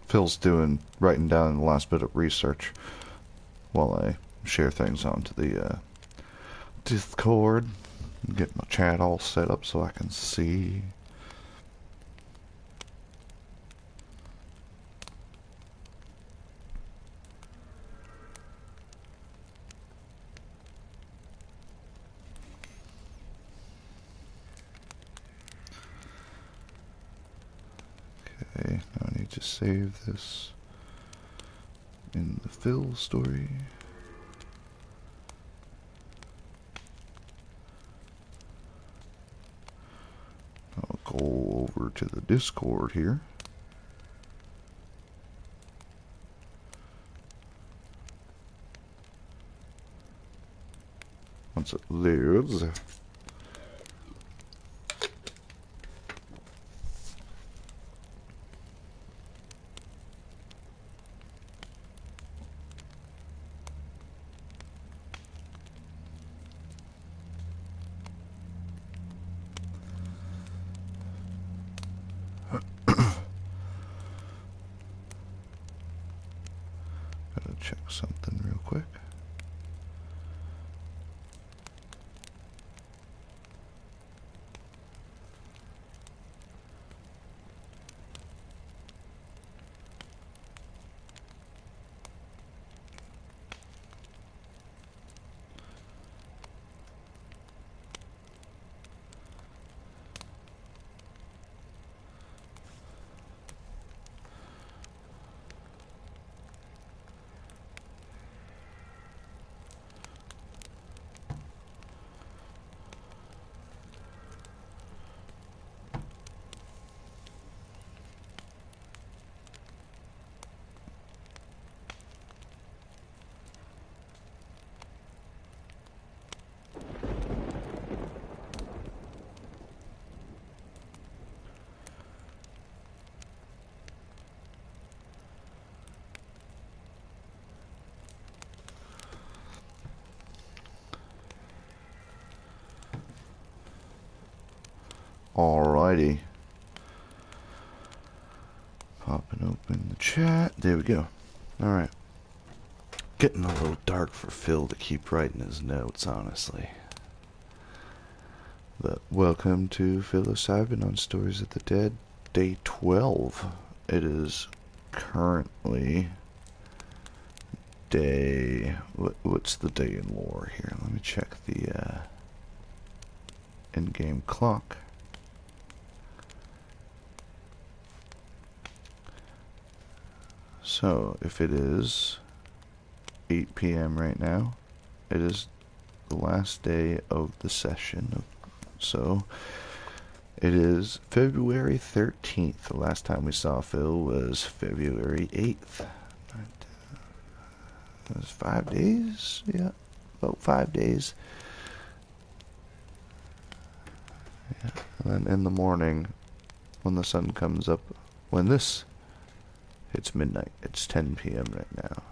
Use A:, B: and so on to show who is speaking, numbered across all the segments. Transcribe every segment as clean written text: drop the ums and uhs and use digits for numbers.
A: Phil's writing down the last bit of research while I share things onto the Discord. Get my chat all set up so I can see. Okay, now I need to save this in the Phil story. I'll go over to the Discord here. Once it loads. Gotta check something real quick. Alrighty. Popping open the chat. There we go. Alright. Getting a little dark for Phil to keep writing his notes, honestly. But welcome to Phil Osibin on Stories of the Dead, day 12. It is currently day... What's the day in lore here? Let me check the in-game clock. So, if it is 8 p.m. right now, it is the last day of the session. So, it is February 13th. The last time we saw Phil was February 8th. It was 5 days? Yeah, about 5 days. Yeah, and then in the morning, when the sun comes up, when this... It's midnight. It's 10 p.m. right now.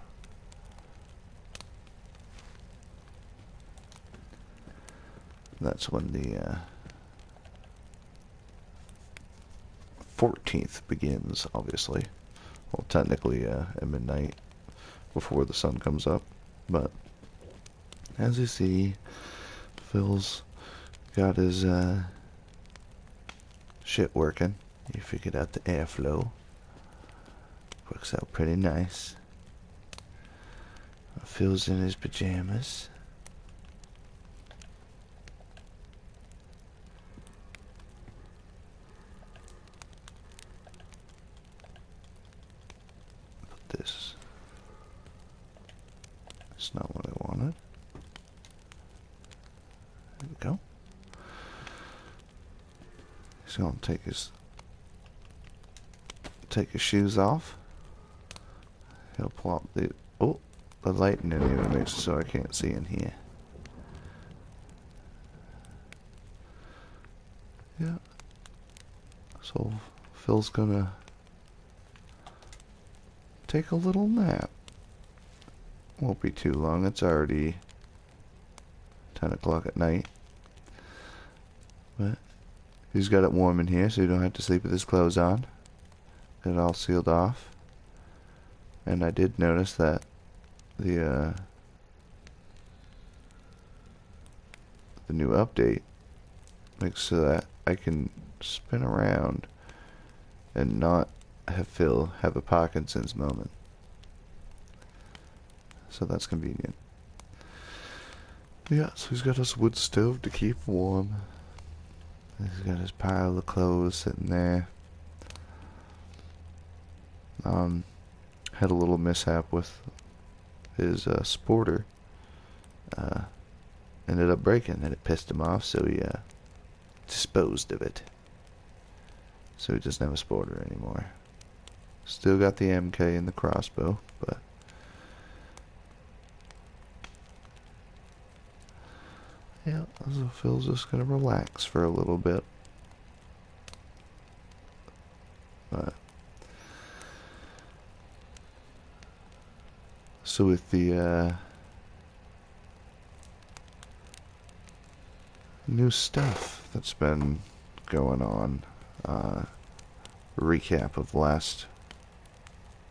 A: That's when the 14th begins, obviously. Well, technically at midnight before the sun comes up. But as you see, Phil's got his shit working. He figured out the airflow. Works out pretty nice. Phil's in his pajamas. But this... It's not what I wanted. There we go. He's gonna take his shoes off. He'll plop the... Oh! The lighting in here makes it so I can't see in here. Yeah. So, Phil's gonna take a little nap. Won't be too long. It's already 10 o'clock at night. But he's got it warm in here so you don't have to sleep with his clothes on. Got it all sealed off. and I did notice that the new update makes so that I can spin around and not have Phil have a Parkinson's moment. So that's convenient. Yeah, so he's got his wood stove to keep warm. He's got his pile of clothes sitting there. Had a little mishap with his sporter. Ended up breaking, and it pissed him off, so he disposed of it. So he doesn't have a sporter anymore. Still got the MK and the crossbow, but yeah, so Phil's just gonna relax for a little bit. But so with the new stuff that's been going on, recap of last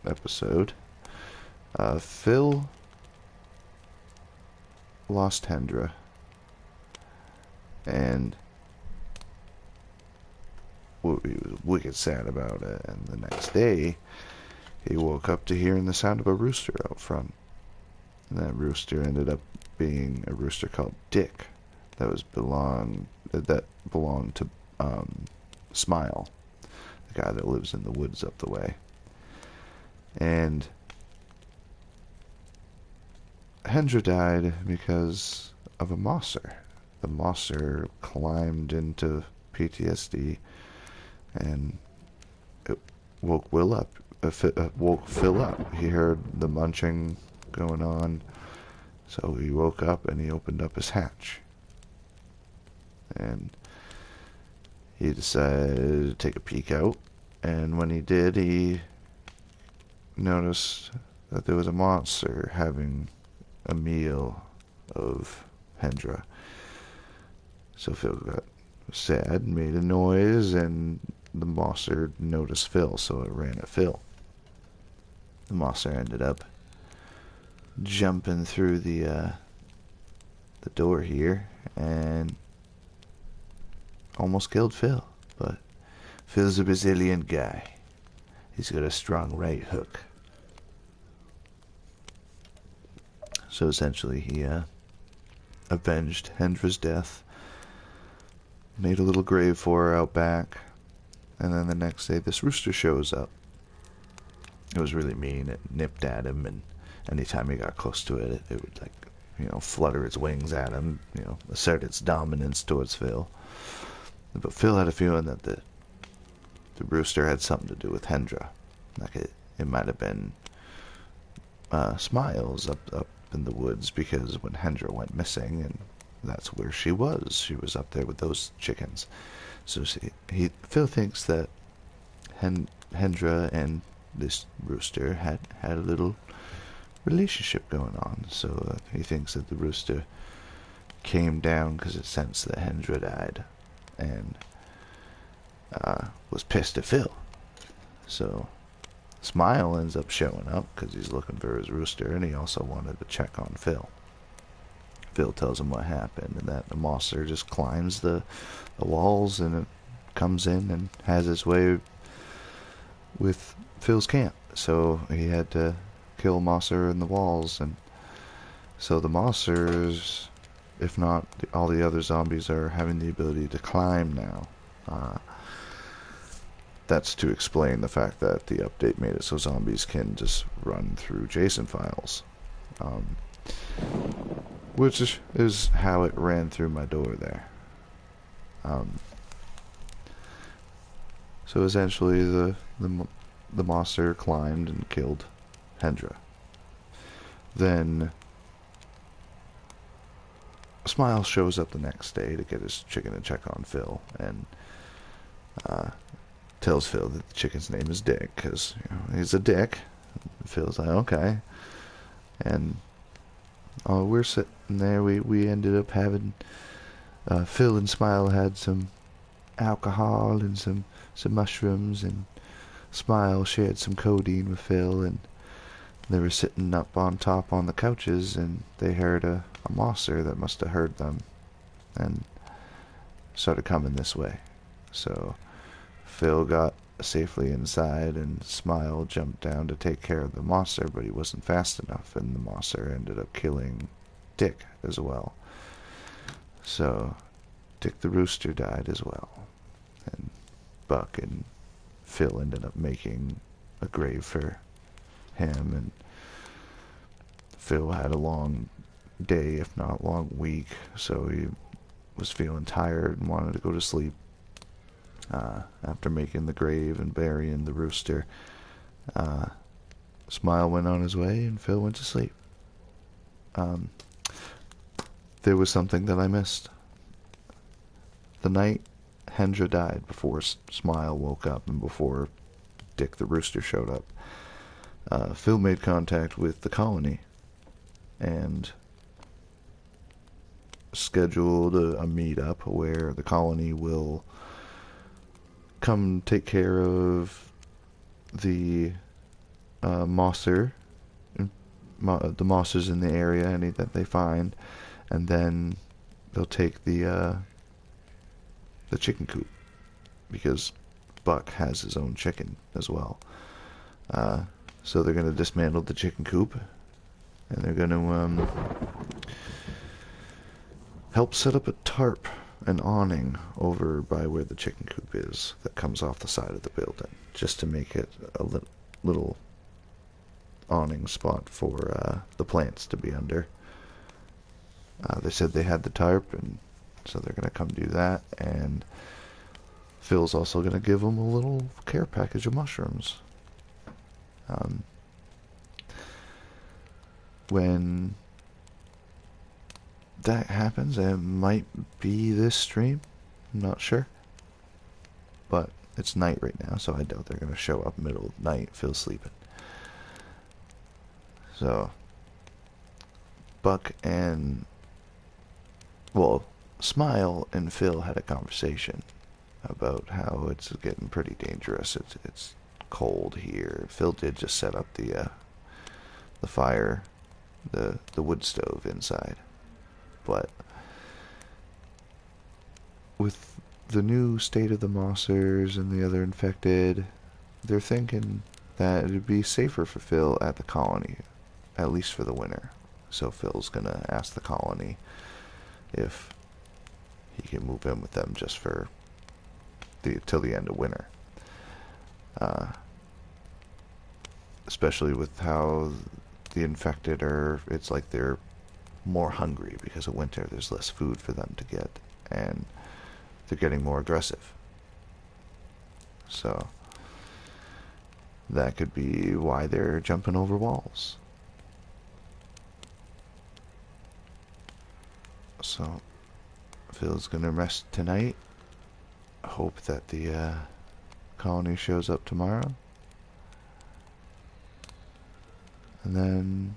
A: episode, Phil lost Hendra, and he was wicked sad about it, and the next day he woke up to hearing the sound of a rooster out front, and that rooster ended up being a rooster called Dick that belonged to Smile, the guy that lives in the woods up the way. And Hendra died because of a Mosser. The Mosser climbed into PTSD, and it woke Will up. Woke Phil up. He heard the munching going on, so he woke up and he opened up his hatch. And he decided to take a peek out, and when he did, he noticed that there was a monster having a meal of Hendra. So Phil got sad, made a noise, and the monster noticed Phil, so it ran at Phil. The monster ended up jumping through the door here and almost killed Phil, but Phil's a resilient guy. He's got a strong right hook. So essentially he avenged Hendra's death, made a little grave for her out back, and then the next day this rooster shows up. It was really mean. It nipped at him, and anytime he got close to it, it would, like, flutter its wings at him, assert its dominance towards Phil. But Phil had a feeling that the rooster had something to do with Hendra. Like it might have been Smiles up in the woods, because when Hendra went missing, and that's where she was up there with those chickens. So Phil thinks that Hendra and this rooster had a little relationship going on. So he thinks that the rooster came down because it sensed that Hendra died, and was pissed at Phil. So Smile ends up showing up because he's looking for his rooster, and he also wanted to check on Phil. Phil tells him what happened, and that the monster just climbs the walls, and it comes in and has its way with Phil's camp. So he had to kill monster in the walls, and so the monsters, if not all the other zombies, are having the ability to climb now. That's to explain the fact that the update made it so zombies can just run through JSON files. Which is how it ran through my door there. So essentially the monster climbed and killed Hendra. Then Smile shows up the next day to get his chicken to check on Phil, and tells Phil that the chicken's name is Dick, because he's a dick. Phil's like, okay. And we're sitting there, we ended up having, Phil and Smile had some alcohol and some mushrooms, and Smile shared some codeine with Phil, and They were sitting up on top on the couches, and they heard a monster that must have heard them and started coming this way. So Phil got safely inside, and Smile jumped down to take care of the monster, but he wasn't fast enough, and the monster ended up killing Dick as well. So Dick the Rooster died as well, and Buck and Phil ended up making a grave for him, and Phil had a long day, if not long week, so he was feeling tired and wanted to go to sleep. After making the grave and burying the rooster, Smile went on his way and Phil went to sleep. There was something that I missed. The night Hendra died, before Smile woke up and before Dick the Rooster showed up, Phil made contact with the colony and scheduled a meetup where the colony will come take care of the mosser, the mossers in the area, any that they find, and then they'll take the chicken coop, because Buck has his own chicken as well. So they're going to dismantle the chicken coop, and they're going to help set up a tarp, an awning, over by where the chicken coop is that comes off the side of the building, just to make it a little awning spot for the plants to be under. They said they had the tarp, and so they're going to come do that, and Phil's also going to give them a little care package of mushrooms. When that happens, it might be this stream, I'm not sure, but it's night right now, so I doubt they're going to show up middle of the night, Phil's sleeping. So Buck and, well, Smile and Phil had a conversation about how it's getting pretty dangerous. It's cold here. Phil did just set up the fire, the wood stove inside, but with the new state of the mossers and the other infected, they're thinking that it'd be safer for Phil at the colony, at least for the winter. So Phil's gonna ask the colony if he can move in with them just for till the end of winter. Especially with how the infected are, it's like they're more hungry because of winter. There's less food for them to get, and they're getting more aggressive. So that could be why they're jumping over walls. So Phil's gonna rest tonight. Hope that the colony shows up tomorrow, and then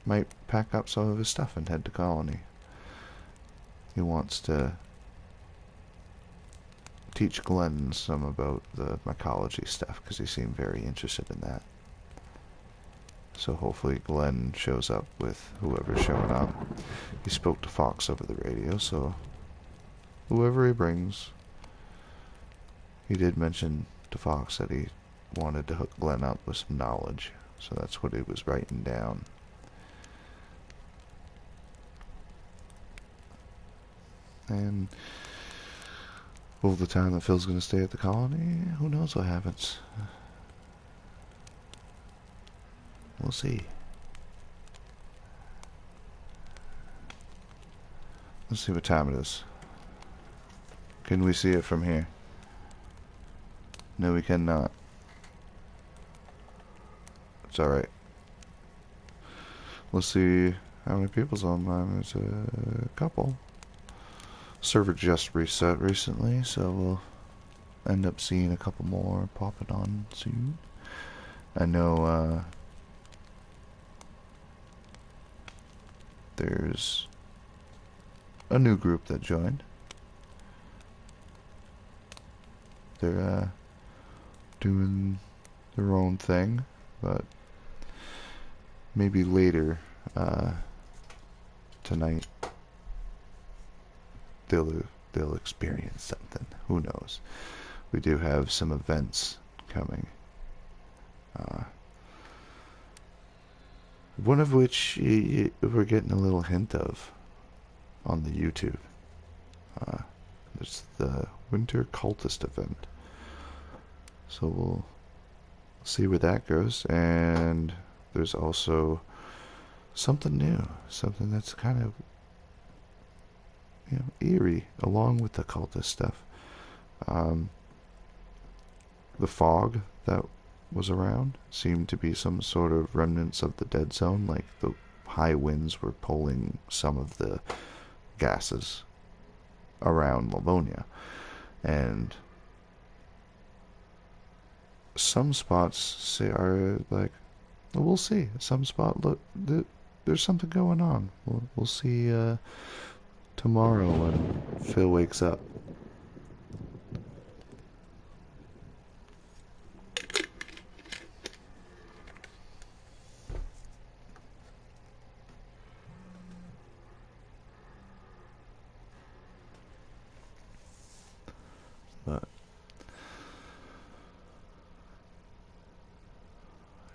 A: might pack up some of his stuff and head to colony. He wants to teach Glenn some about the mycology stuff, because he seemed very interested in that. So hopefully Glenn shows up with whoever's showing up. He spoke to Fox over the radio, so whoever he brings. He did mention to Fox that he wanted to hook Glenn up with some knowledge, so that's what he was writing down. And over the time that Phil's going to stay at the colony, who knows what happens. We'll see. Let's see what time it is. Can we see it from here? No, we cannot. It's alright. Let's see how many people's online. There's a couple. Server just reset recently, so we'll end up seeing a couple more popping on soon. I know there's a new group that joined. They're doing their own thing, but maybe later tonight they'll experience something. Who knows? We do have some events coming. One of which we're getting a little hint of on the YouTube. There's the Winter Cultist event. So we'll see where that goes. And there's also something new. Something that's kind of, eerie along with the cultist stuff. The fog that was around seemed to be some sort of remnants of the dead zone, like the high winds were pulling some of the gases around Livonia. And some spots are like, we'll see. Some spot, look, there's something going on. We'll see tomorrow when Phil wakes up. But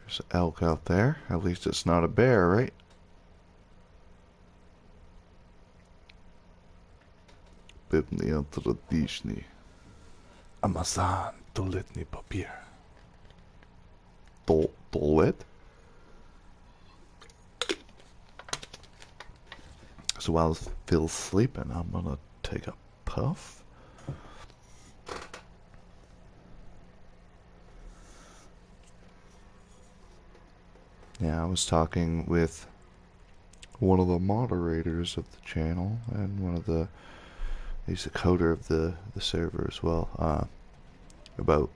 A: there's an elk out there. At least it's not a bear, right? Pewnie tradyczny. Amazon tuletny papier. Toilet? So while Phil's sleeping, I'm gonna take a puff. Yeah, I was talking with one of the moderators of the channel and he's a coder of the server as well, about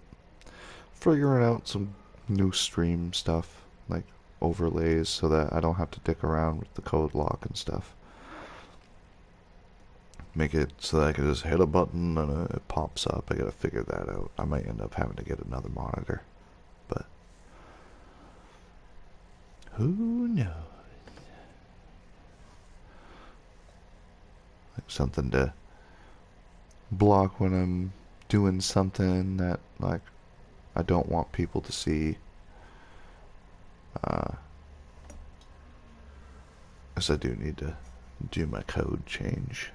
A: figuring out some new stream stuff, like overlays, so that I don't have to dick around with the code lock and stuff. Make it so that I can just hit a button and it pops up. I gotta figure that out. I might end up having to get another monitor, but who knows? Like something to block when I'm doing something that, like, I don't want people to see. As I do need to do my code change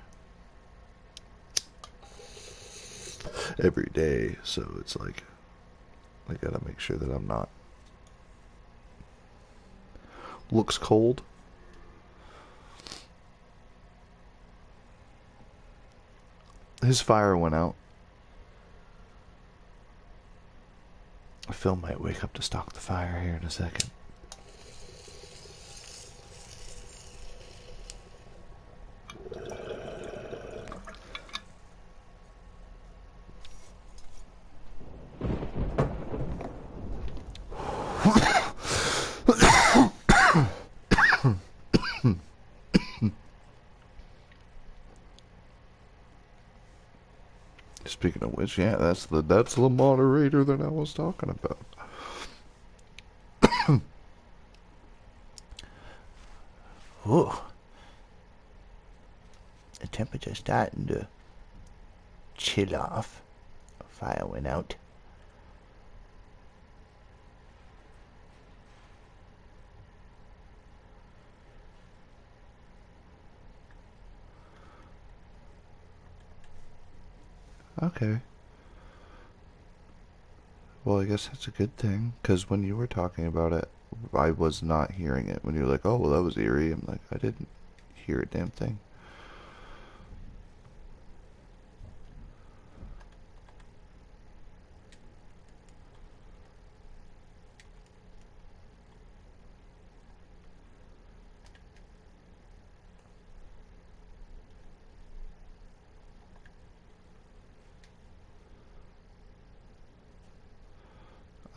A: every day, so it's like I gotta make sure that I'm not. Looks cold. His fire went out. Phil might wake up to stock the fire here in a second. Speaking of which, yeah, that's the moderator that I was talking about. Ooh. The temperature's starting to chill off. Fire went out. Okay. Well, I guess that's a good thing, because when you were talking about it, I was not hearing it. When you were like, oh, well, that was eerie, I'm like, I didn't hear a damn thing.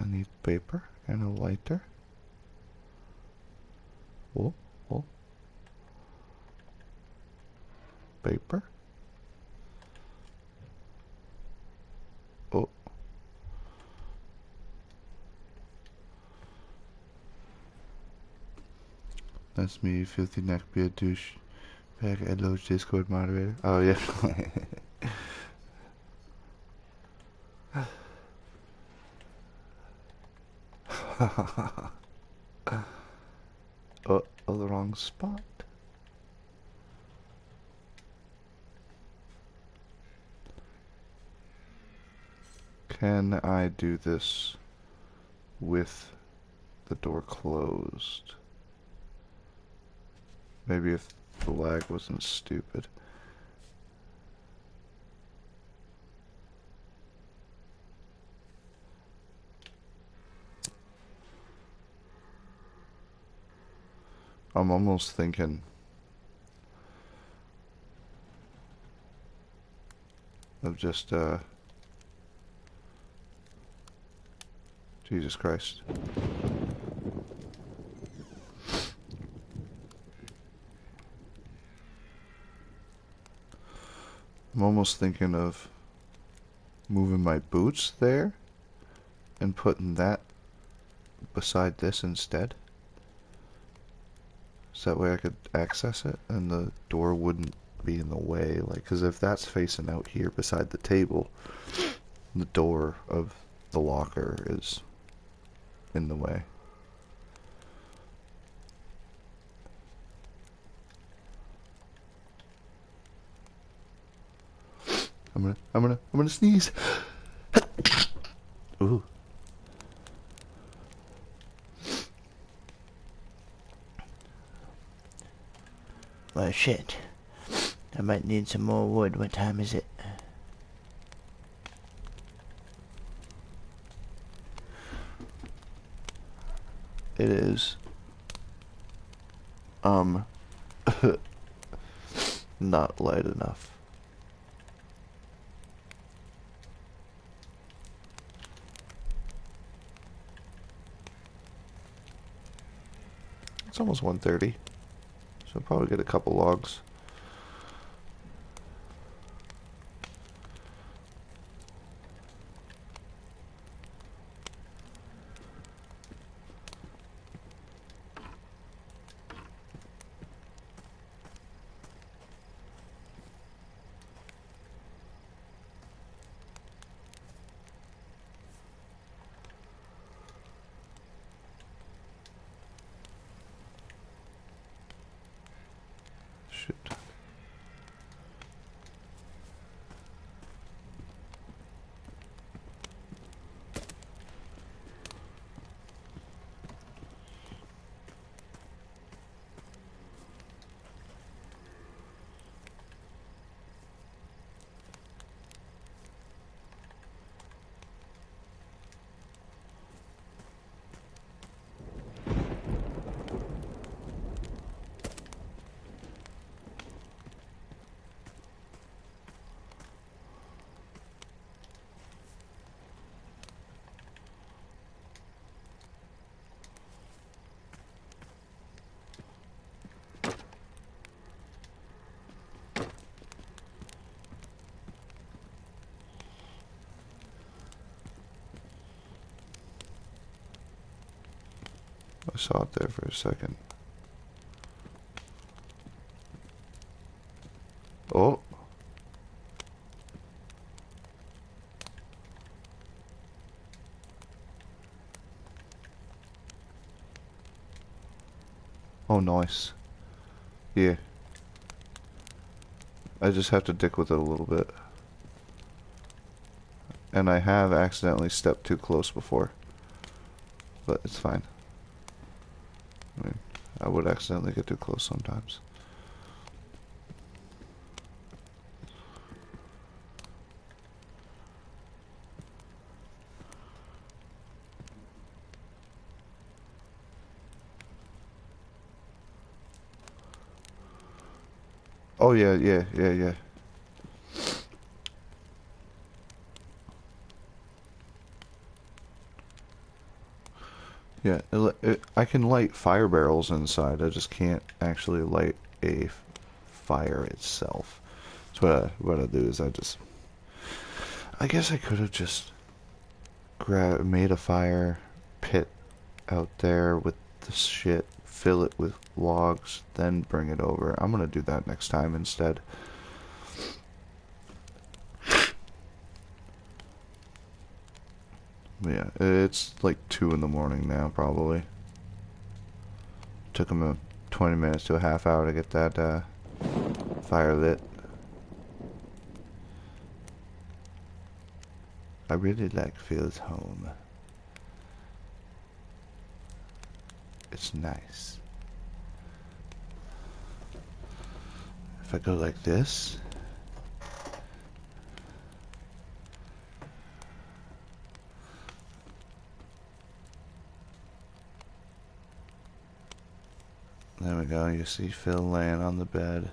A: I need paper and a lighter. Oh, oh. Paper. Oh. That's me, filthy neckbeard douche. Back at Lowe's Discord moderator. Oh yeah. Oh, the wrong spot. Can I do this with the door closed? Maybe if the lag wasn't stupid. I'm almost thinking of just, Jesus Christ. I'm almost thinking of moving my boots there and putting that beside this instead. So that way I could access it and the door wouldn't be in the way. Like, because if that's facing out here beside the table, the door of the locker is in the way. I'm gonna sneeze. Ooh.
B: Well, shit. I might need some more wood. What time is it?
A: It is. Not light enough. It's almost 1:30, so I'll probably get a couple logs. Shit. I saw it there for a second. Oh. Oh, nice. Yeah. I just have to dick with it a little bit. And I have accidentally stepped too close before. But it's fine. I mean, I would accidentally get too close sometimes. Oh yeah, yeah. Yeah, I can light fire barrels inside. I just can't actually light a fire itself. So what I do is I guess I could have just made a fire pit out there with the shit fill it with logs, then bring it over. I'm gonna do that next time instead. Yeah, it's like 2 in the morning now, probably. Took him 20 minutes to a half hour to get that fire lit. I really like Phil's home. It's nice. If I go like this, there we go. You see Phil laying on the bed,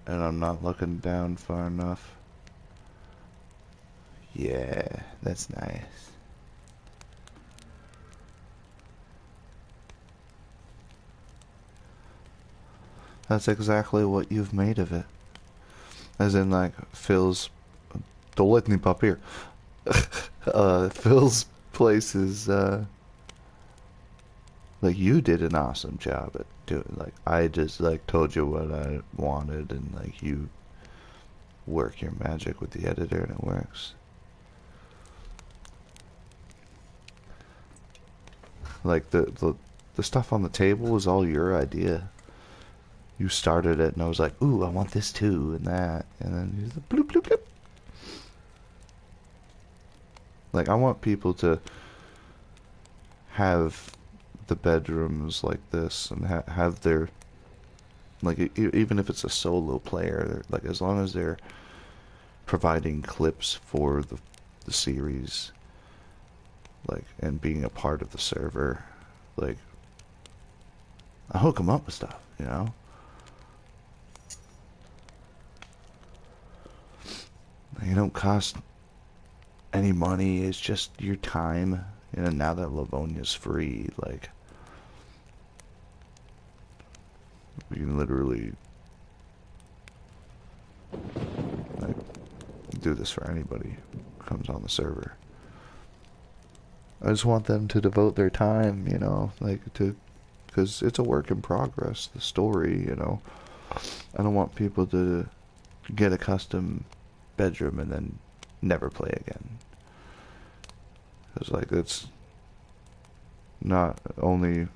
A: and I'm not looking down far enough. Yeah, that's nice. That's exactly what you've made of it. As in, like, Phil's... Don't let me pop here. Phil's place is, like, you did an awesome job at doing, like, I just, like, told you what I wanted, and, like, you work your magic with the editor, and it works. Like, the stuff on the table is all your idea. You started it, and I was like, ooh, I want this too, and that, and then you just bloop, bloop, bloop. Like, I want people to have the bedrooms like this, and have their, like, even if it's a solo player, like, as long as they're providing clips for the series, like, and being a part of the server, like, I hook them up with stuff, you know? You don't cost any money, it's just your time. You know, now that Livonia's free, like, we can literally, like, do this for anybody who comes on the server. I just want them to devote their time, you know, like, because it's a work in progress, the story, you know. I don't want people to get a custom bedroom and then never play again. Because, like, it's not only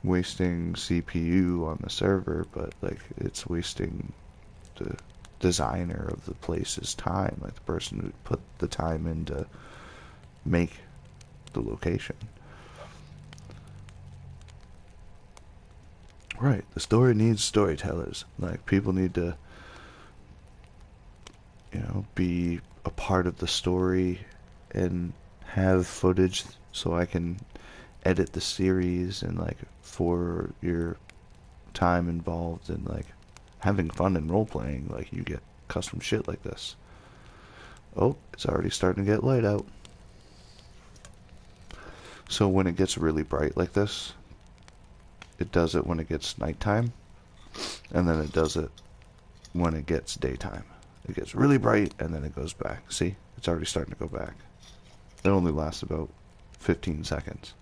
A: wasting CPU on the server, but, like, it's wasting the designer of the place's time, like the person who put the time in to make the location. Right, the story needs storytellers. Like, people need to, you know, be a part of the story and have footage so I can edit the series, and, like, for your time involved in, like, having fun in role-playing, like, you get custom shit like this. Oh, it's already starting to get light out. So when it gets really bright like this, it does it when it gets nighttime, and then it does it when it gets daytime. It gets really bright, and then it goes back. See? It's already starting to go back. It only lasts about 15 seconds.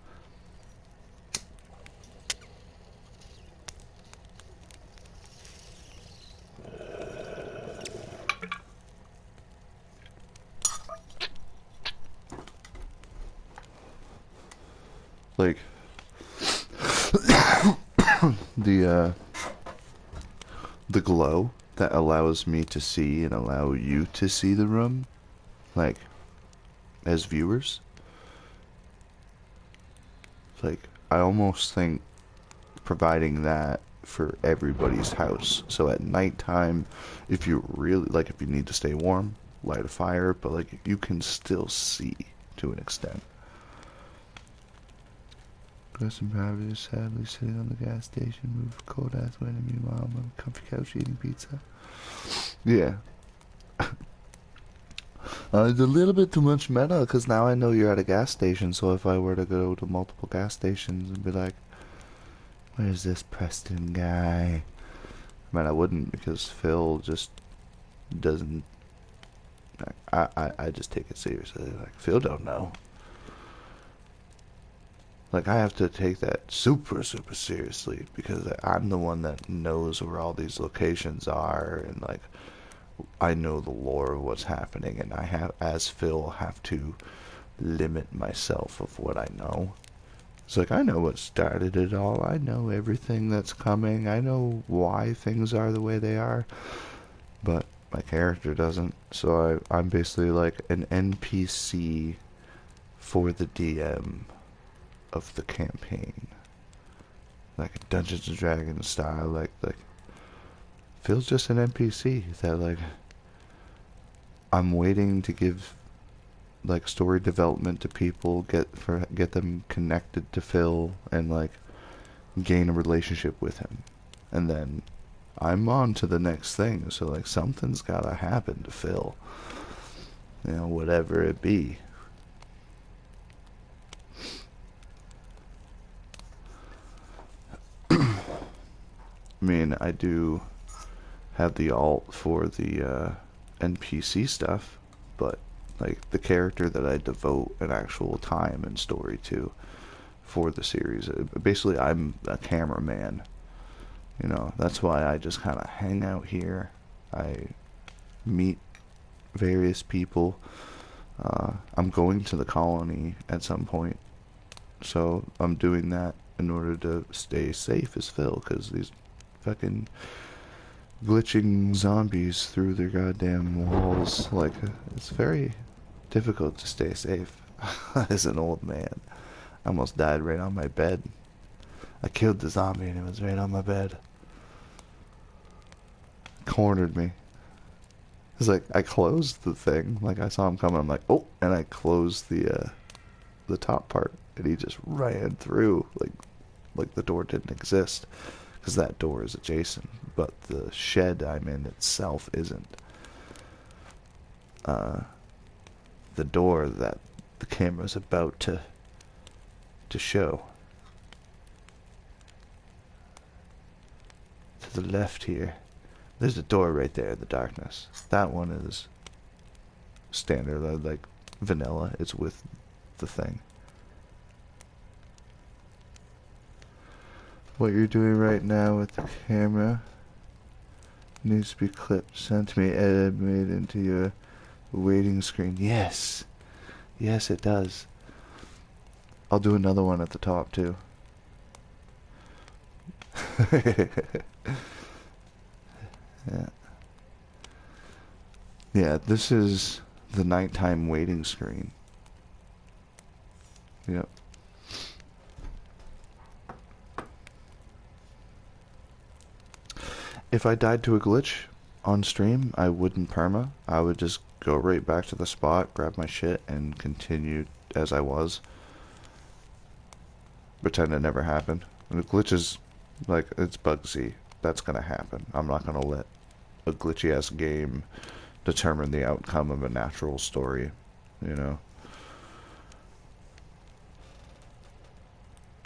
A: Like, the glow that allows me to see and allow you to see the room, like, as viewers, like, I almost think providing that for everybody's house, so at nighttime, if you really, like, if you need to stay warm, light a fire, but, like, you can still see to an extent. Grayson Private is sadly sitting on the gas station with a cold ass wind, and meanwhile I'm on a comfy couch eating pizza. Yeah. It's a little bit too much meta, because now I know you're at a gas station, so if I were to go to multiple gas stations and be like, where's this Preston guy? I mean, I wouldn't, because Phil just doesn't, I just take it seriously. Like, Phil don't know. Like, I have to take that super, super seriously because I'm the one that knows where all these locations are, and like, I know the lore of what's happening, and I have, as Phil, have to limit myself of what I know. It's like, I know what started it all. I know everything that's coming. I know why things are the way they are. But my character doesn't. So I'm basically like an NPC for the DM of the campaign. Like a Dungeons and Dragons style. Like Phil's just an NPC that like I'm waiting to give like story development to people, get them connected to Phil, and like gain a relationship with him, and then I'm on to the next thing. So like something's gotta happen to Phil, you know, whatever it be. I mean, I do have the alt for the NPC stuff, but like the character that I devote an actual time and story to for the series, basically I'm a cameraman. You know, that's why I just kind of hang out here. I meet various people. I'm going to the colony at some point, so I'm doing that in order to stay safe as Phil, because these fucking glitching zombies through their goddamn walls, like, it's very difficult to stay safe as an old man. I almost died right on my bed. I killed the zombie and it was right on my bed. Cornered me. It's like, I closed the thing, like I saw him coming, I'm like, oh, and I closed the top part, and he just ran through, like the door didn't exist, because that door is adjacent, but the shed I'm in itself isn't. The door that the camera's about to show. To the left here. There's a door right there in the darkness. That one is standard, like vanilla. It's with the thing. What you're doing right now with the camera needs to be clipped, sent to me, edited, made into your waiting screen. Yes. Yes, it does. I'll do another one at the top, too. Yeah. Yeah, this is the nighttime waiting screen. Yep. If I died to a glitch on stream, I wouldn't perma. I would just go right back to the spot, grab my shit, and continue as I was. Pretend it never happened. And the glitches, like, it's Bugsy. That's gonna happen. I'm not gonna let a glitchy-ass game determine the outcome of a natural story, you know?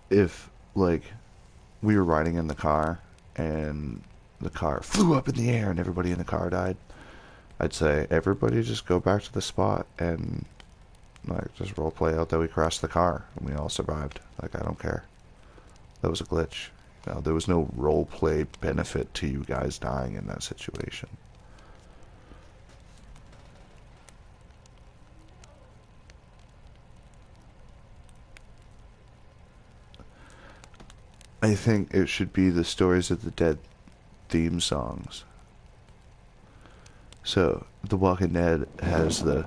A: If, like, we were riding in the car, and the car flew up in the air and everybody in the car died, I'd say, everybody just go back to the spot and, like, just roleplay out that we crashed the car and we all survived. Like, I don't care. That was a glitch. You know, there was no roleplay benefit to you guys dying in that situation. I think it should be the Stories of the Dead theme songs. So, The Walking Dead has the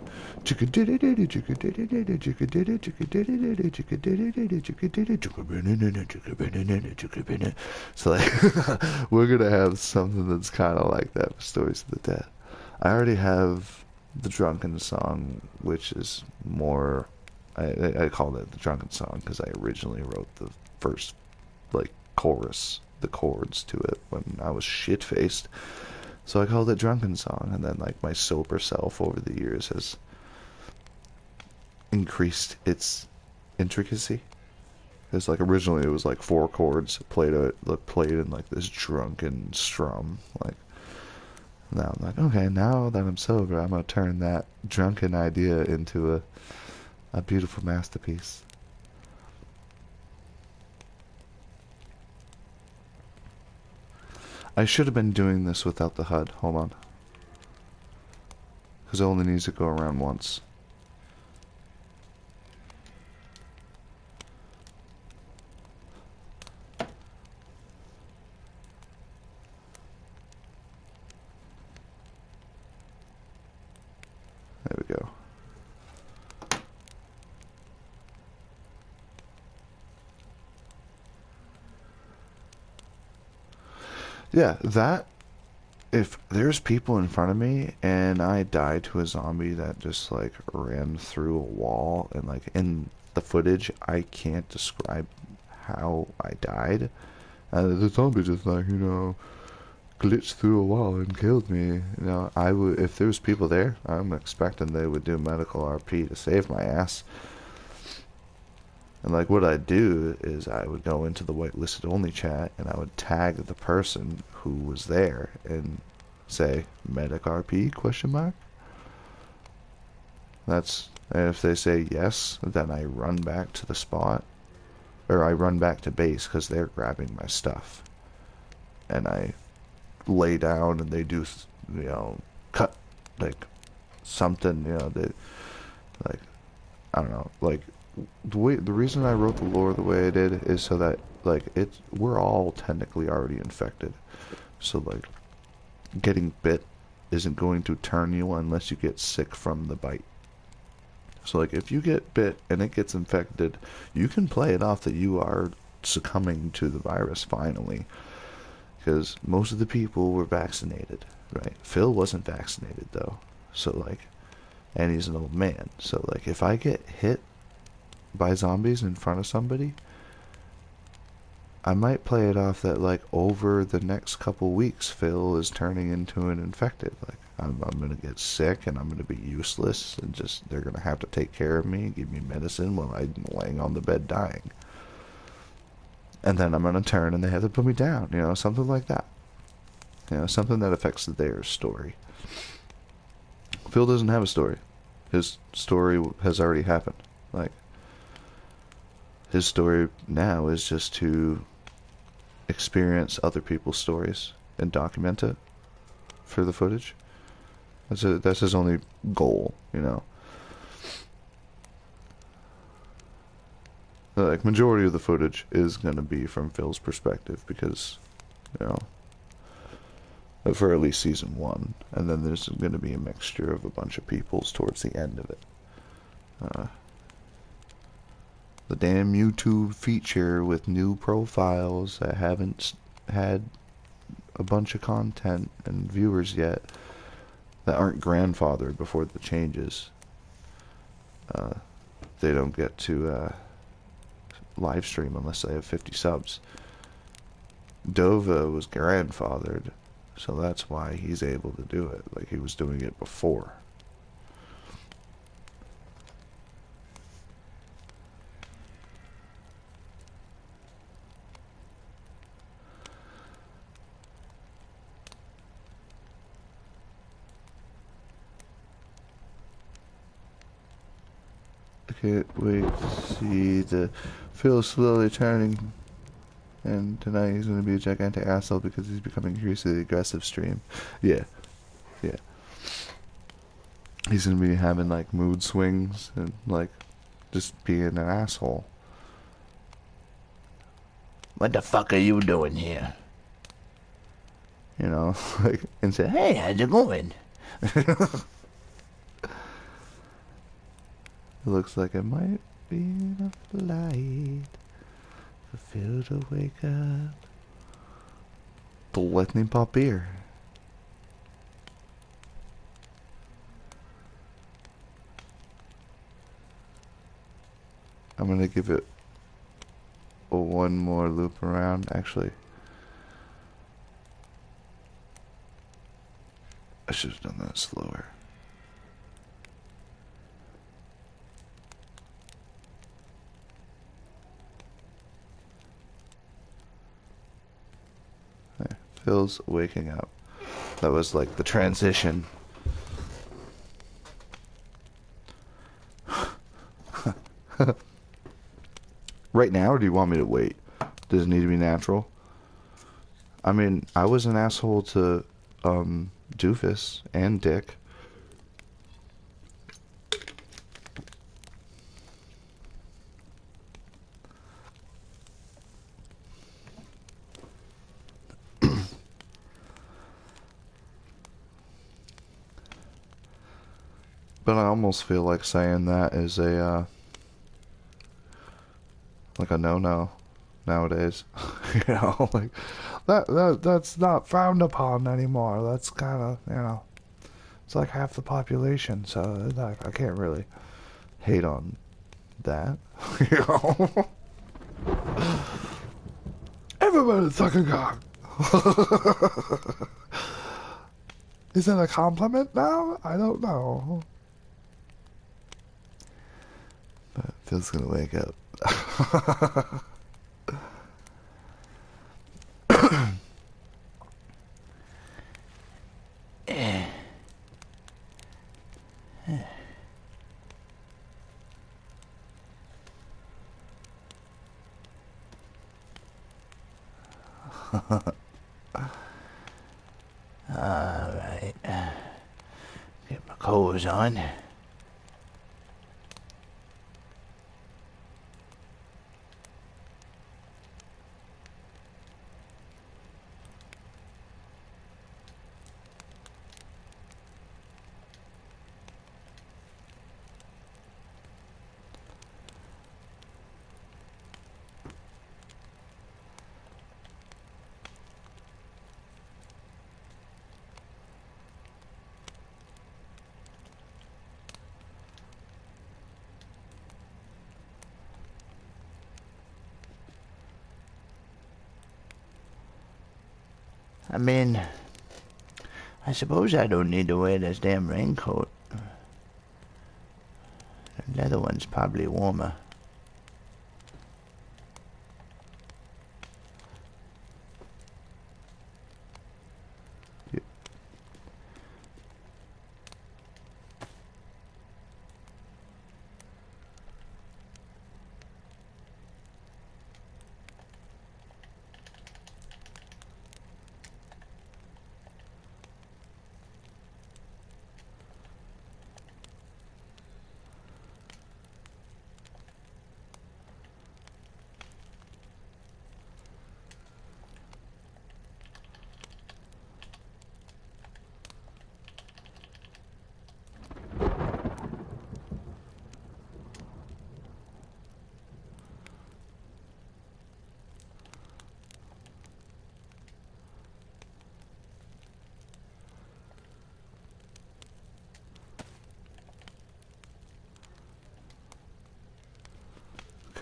A: so like we're gonna have something that's kind of like that for Stories of the Dead. I already have the Drunken song, which is more, I called it the Drunken song because I originally wrote the first like chorus, the chords to it when I was shit-faced. So I called it Drunken Song, and then like my sober self over the years has increased its intricacy. Because like originally it was like 4 chords played in like this drunken strum. Like now I'm like, okay, now that I'm sober, I'm gonna turn that drunken idea into a beautiful masterpiece. I should have been doing this without the HUD. Hold on. Because it only needs to go around once. There we go. Yeah, that, if there's people in front of me and I die to a zombie that just like ran through a wall, and like in the footage I can't describe how I died. The zombie just like, glitched through a wall and killed me. I would, if there was people there, I'm expecting they would do medical RP to save my ass. And like what I'd do is I would go into the whitelisted only chat and I would tag the person who was there and say medic RP question mark. And if they say yes, then I run back to the spot, or I run back to base because they're grabbing my stuff, and I lay down and they do cut like something, they like, I don't know, like the reason I wrote the lore the way I did is so that like we're all technically already infected, so like getting bit isn't going to turn you unless you get sick from the bite. So like if you get bit and it gets infected, you can play it off that you are succumbing to the virus finally, because most of the people were vaccinated, right? Phil wasn't vaccinated though, so like, and he's an old man, so like if I get hit by zombies in front of somebody, I might play it off that like over the next couple weeks Phil is turning into an infected. Like I'm gonna get sick and I'm gonna be useless, and just they're gonna have to take care of me and give me medicine while I'm laying on the bed dying. And then I'm gonna turn and they have to put me down, something like that. Something that affects their story. Phil doesn't have a story. His story has already happened. Like, his story now is just to experience other people's stories and document it for the footage. That's his only goal, Like, majority of the footage is gonna be from Phil's perspective because, for at least season 1, and then there's gonna be a mixture of a bunch of people's towards the end of it. The damn YouTube feature with new profiles that haven't had a bunch of content and viewers yet, that aren't grandfathered before the changes. They don't get to live stream unless they have 50 subs. Dova was grandfathered, so that's why he's able to do it. Like, he was doing it before. I can't wait to see the Phil slowly turning, and tonight he's going to be a gigantic asshole because he's becoming increasingly aggressive stream. Yeah. He's going to be having like mood swings and like just being an asshole.
B: What the fuck are you doing here?
A: Like, and say,
B: Hey, how's it going?
A: it looks like it might be enough light for Phil to wake up. The lightning pop beer. I'm gonna give it one more loop around. Actually, I should have done that slower. There, Phil's waking up. That was like the transition. Right now, or do you want me to wait? Does it need to be natural? I mean, I was an asshole to Doofus and Dick. But I almost feel like saying that is a like a no-no nowadays. You know, like that's not frowned upon anymore. That's kind of, you know, it's like half the population, so it's like I can't really hate on that. You know, everybody's sucking cock. Is that a compliment now? I don't know. But Phil's gonna wake up.
B: Alright. Get my clothes on. I mean, I suppose I don't need to wear this damn raincoat. The leather one's probably warmer.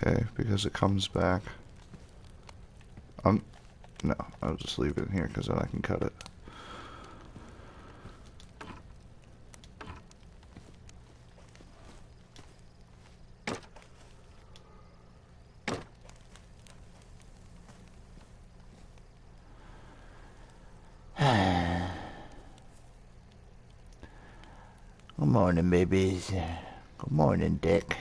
A: Okay, because it comes back. No, I'll just leave it in here because then I can cut it.
B: Good morning, babies. Good morning, Dick.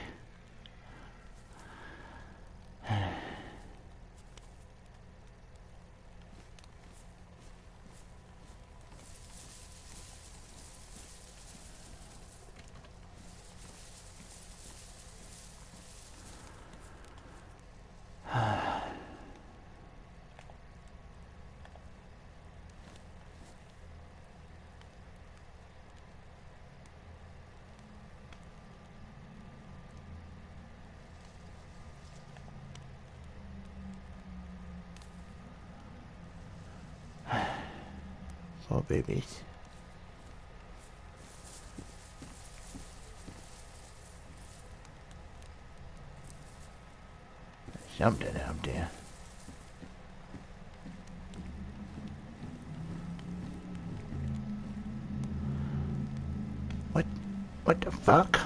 B: Poor babies. Something out there. What the fuck?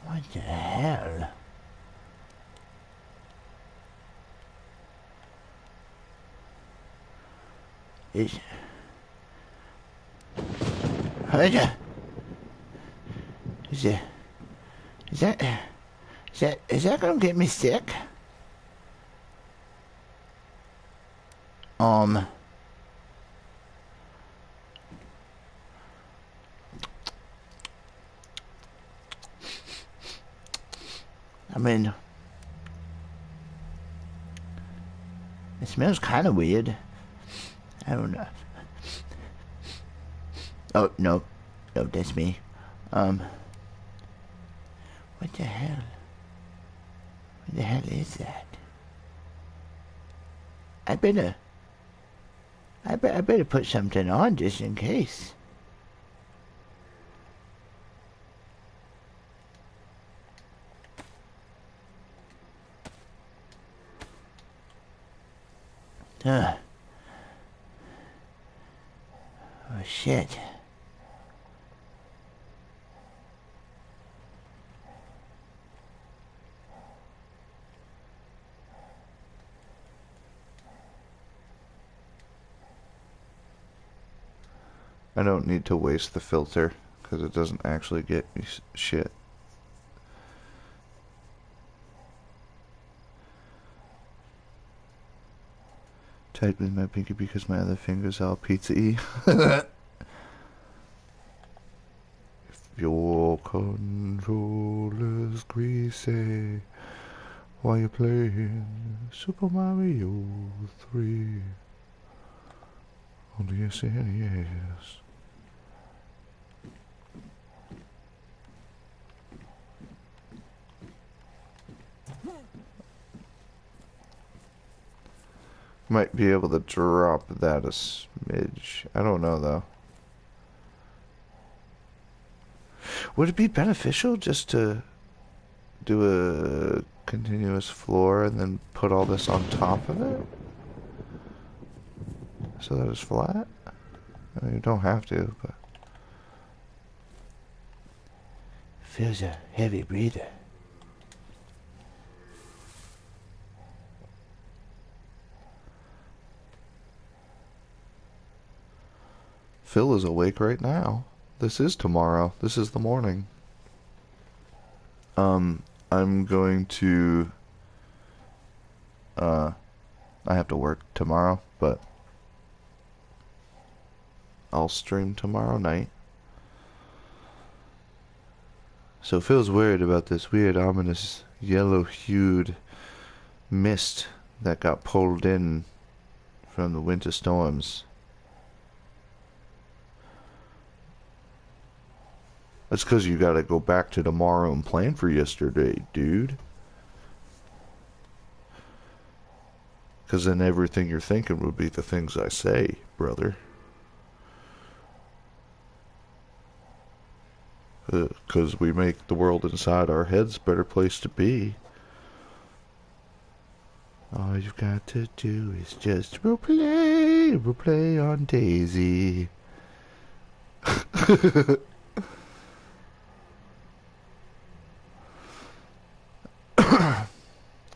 B: What the hell? Is is that is that gonna get me sick? I mean, it smells kind of weird. I don't know. Oh, no, that's me. What the hell? What the hell is that? I better put something on just in case. Oh, shit.
A: I don't need to waste the filter, because it doesn't actually get me shit. Tight with my pinky because my other finger's all pizza-y. If your controller's greasy while you're playing Super Mario 3 on the SNES. Might be able to drop that a smidge. I don't know though. Would it be beneficial just to do a continuous floor and then put all this on top of it? So that it's flat? I mean, you don't have to, but...
B: Feels a heavy breather.
A: Phil is awake right now. This is tomorrow. This is the morning. I'm going to... I have to work tomorrow, but... I'll stream tomorrow night. So Phil's worried about this weird, ominous, yellow-hued mist that got pulled in from the winter storms. That's because you gotta go back to tomorrow and plan for yesterday, dude. Because then everything you're thinking would be the things I say, brother. Because we make the world inside our heads a better place to be. All you've got to do is just replay on DayZ.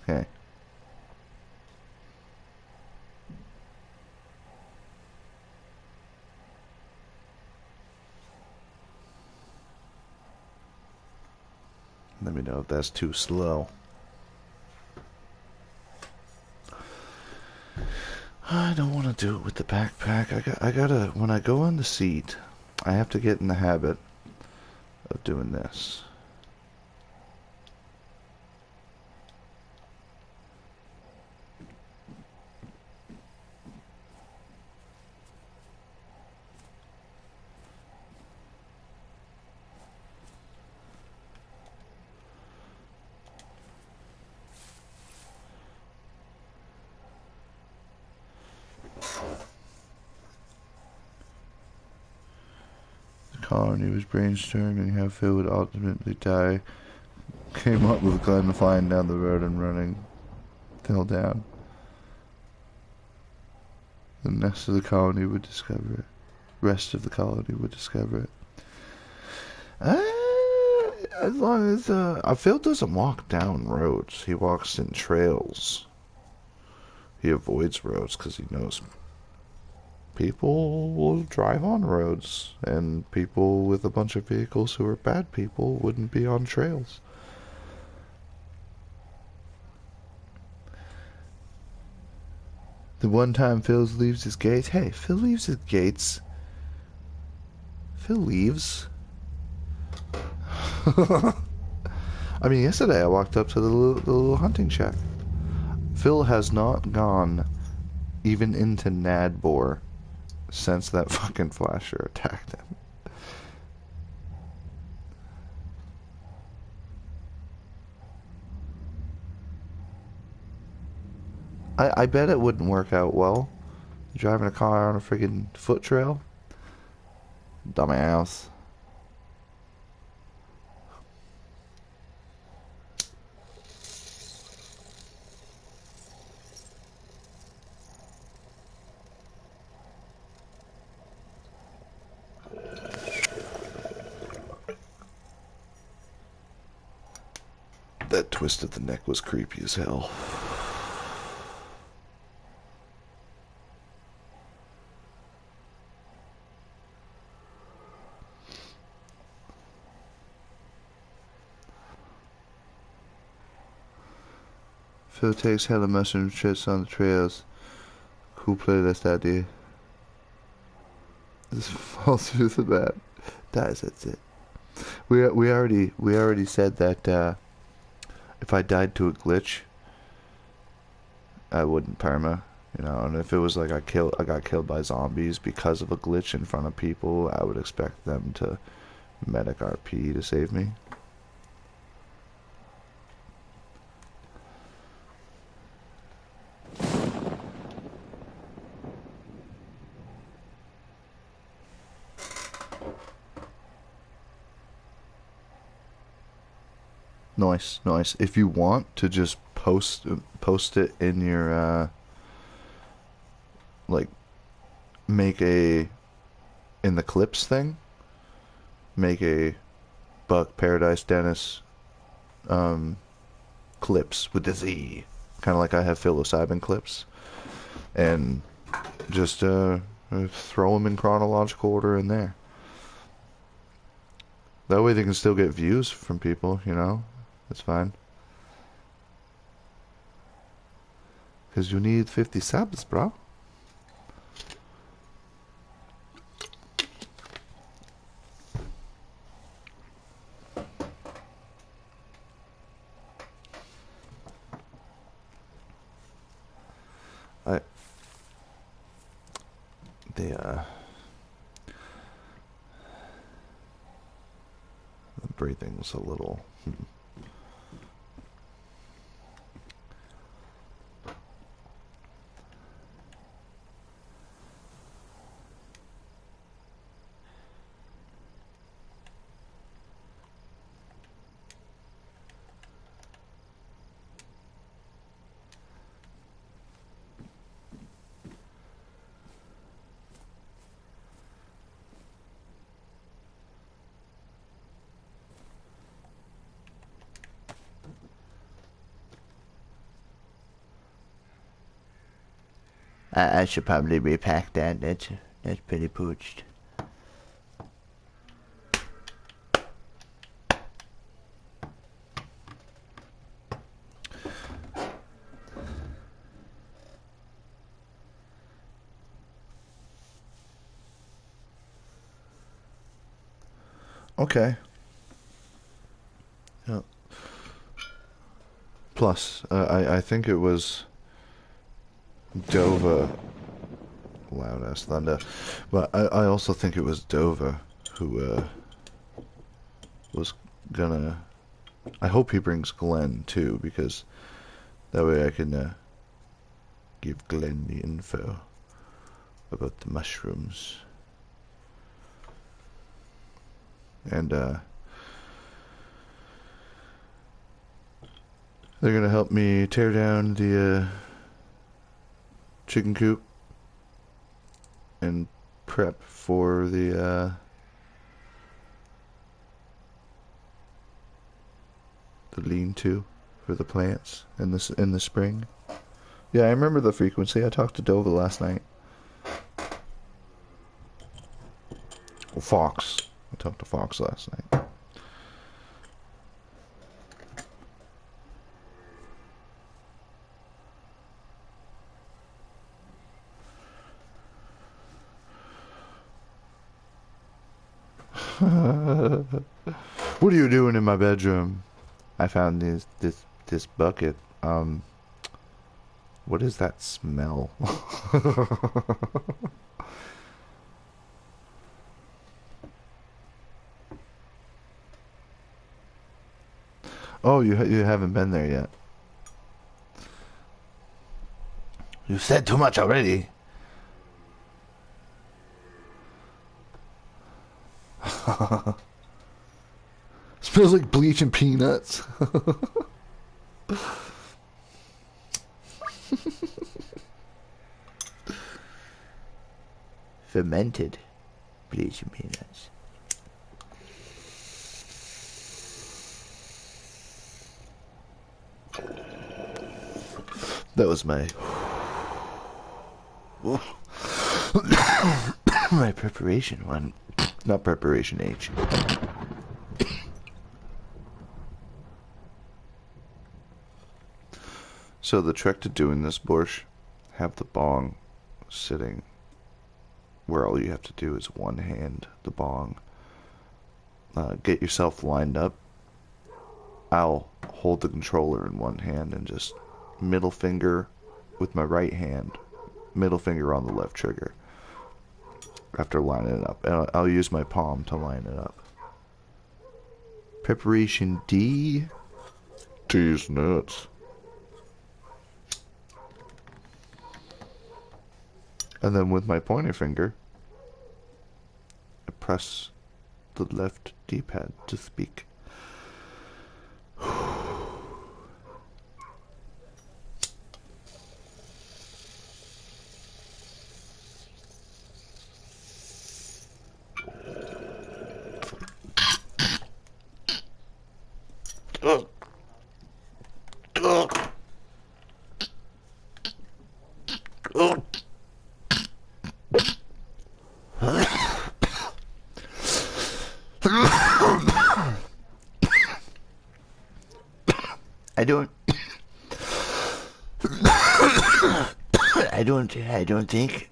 A: Okay. Let me know if that's too slow. I don't want to do it with the backpack. I gotta, when I go on the seat, I have to get in the habit of doing this. Colony was brainstorming how Phil would ultimately die. Came up with Glenn flying down the road and running Phil down. The rest of the colony would discover it. As long as Phil doesn't walk down roads. He walks in trails. He avoids roads because he knows people will drive on roads, and people with a bunch of vehicles who are bad people wouldn't be on trails. The one time Phil leaves his gates. Hey, Phil leaves his gates. Phil leaves. I mean, yesterday I walked up to the little hunting shack. Phil has not gone even into Nadbor since that fucking flasher attacked him. I bet it wouldn't work out well. Driving a car on a friggin' foot trail. Dumbass. That twist of the neck was creepy as hell. Phil takes hella mushroom trips on the trails. Cool playlist idea. This falls through the map. That's it. We already said that if I died to a glitch, I wouldn't perma. You know, and if it was like I got killed by zombies because of a glitch in front of people, I would expect them to medic RP to save me. Nice. If you want to just post it in your like make a in the clips thing, make a Buck Paradise Dennis clips with the Z, kind of like I have Phil Osibin clips, and just throw them in chronological order in there. That way they can still get views from people, you know. That's fine. Because you need 50 subs, bro. The breathing's a little...
B: I should probably repack that. That's pretty pooched.
A: Okay. Yeah. Plus, I think it was Dova, loud ass thunder, but I also think it was Dova who was gonna. I hope he brings Glenn too, because that way I can give Glenn the info about the mushrooms. And they're gonna help me tear down the chicken coop and prep for the lean-to for the plants in the spring. Yeah, I remember the frequency. I talked to Dova last night. Well, Fox. I talked to Fox last night. What are you doing in my bedroom? I found this bucket. What is that smell? Oh, you haven't been there yet. You said too much already. Smells like bleach and peanuts.
B: Fermented bleach and peanuts.
A: That was my
B: My preparation one.
A: not preparation H. So the trick to doing this borscht, have the bong sitting where all you have to do is one hand the bong. Get yourself lined up. I'll hold the controller in one hand and just middle finger with my right hand, middle finger on the left trigger after lining it up. And I'll use my palm to line it up. Preparation D. T's nuts. And then with my pointer finger, I press the left D-pad to speak.
B: I don't think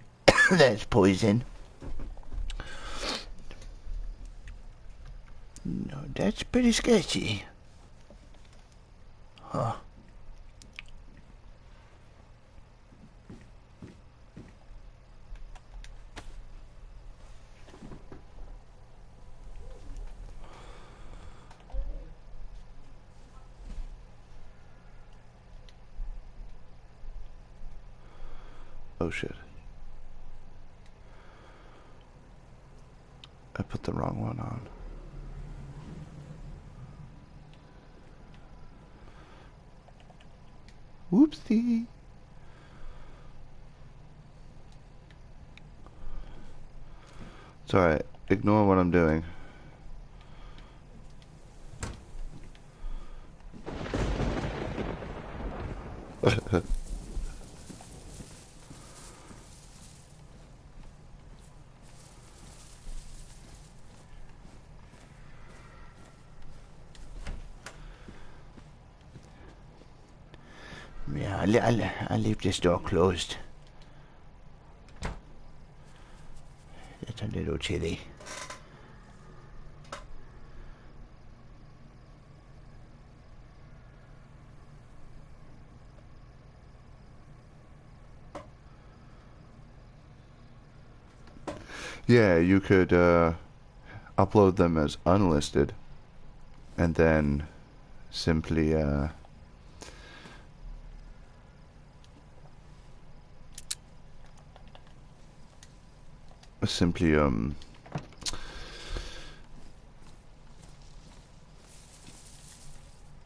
B: that's poison. No, that's pretty sketchy. Huh.
A: Oh shit. I put the wrong one on. Whoopsie. It's alright. Ignore what I'm doing.
B: Yeah, I'll leave this door closed. It's a little chilly.
A: Yeah, you could upload them as unlisted and then simply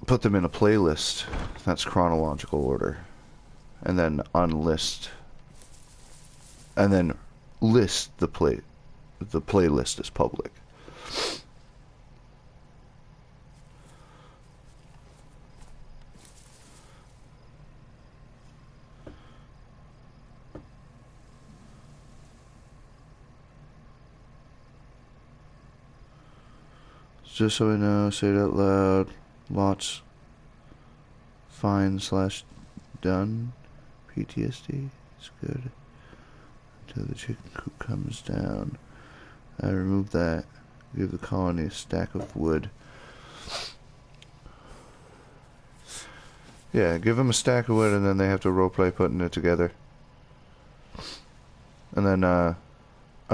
A: put them in a playlist that's chronological order, and then unlist, and then list the playlist as public. Just so I know, say it out loud. Lots. Fine slash done. PTSD. It's good. Until the chicken coop comes down. I remove that. Give the colony a stack of wood. Yeah, give them a stack of wood and then they have to roleplay putting it together. And then, I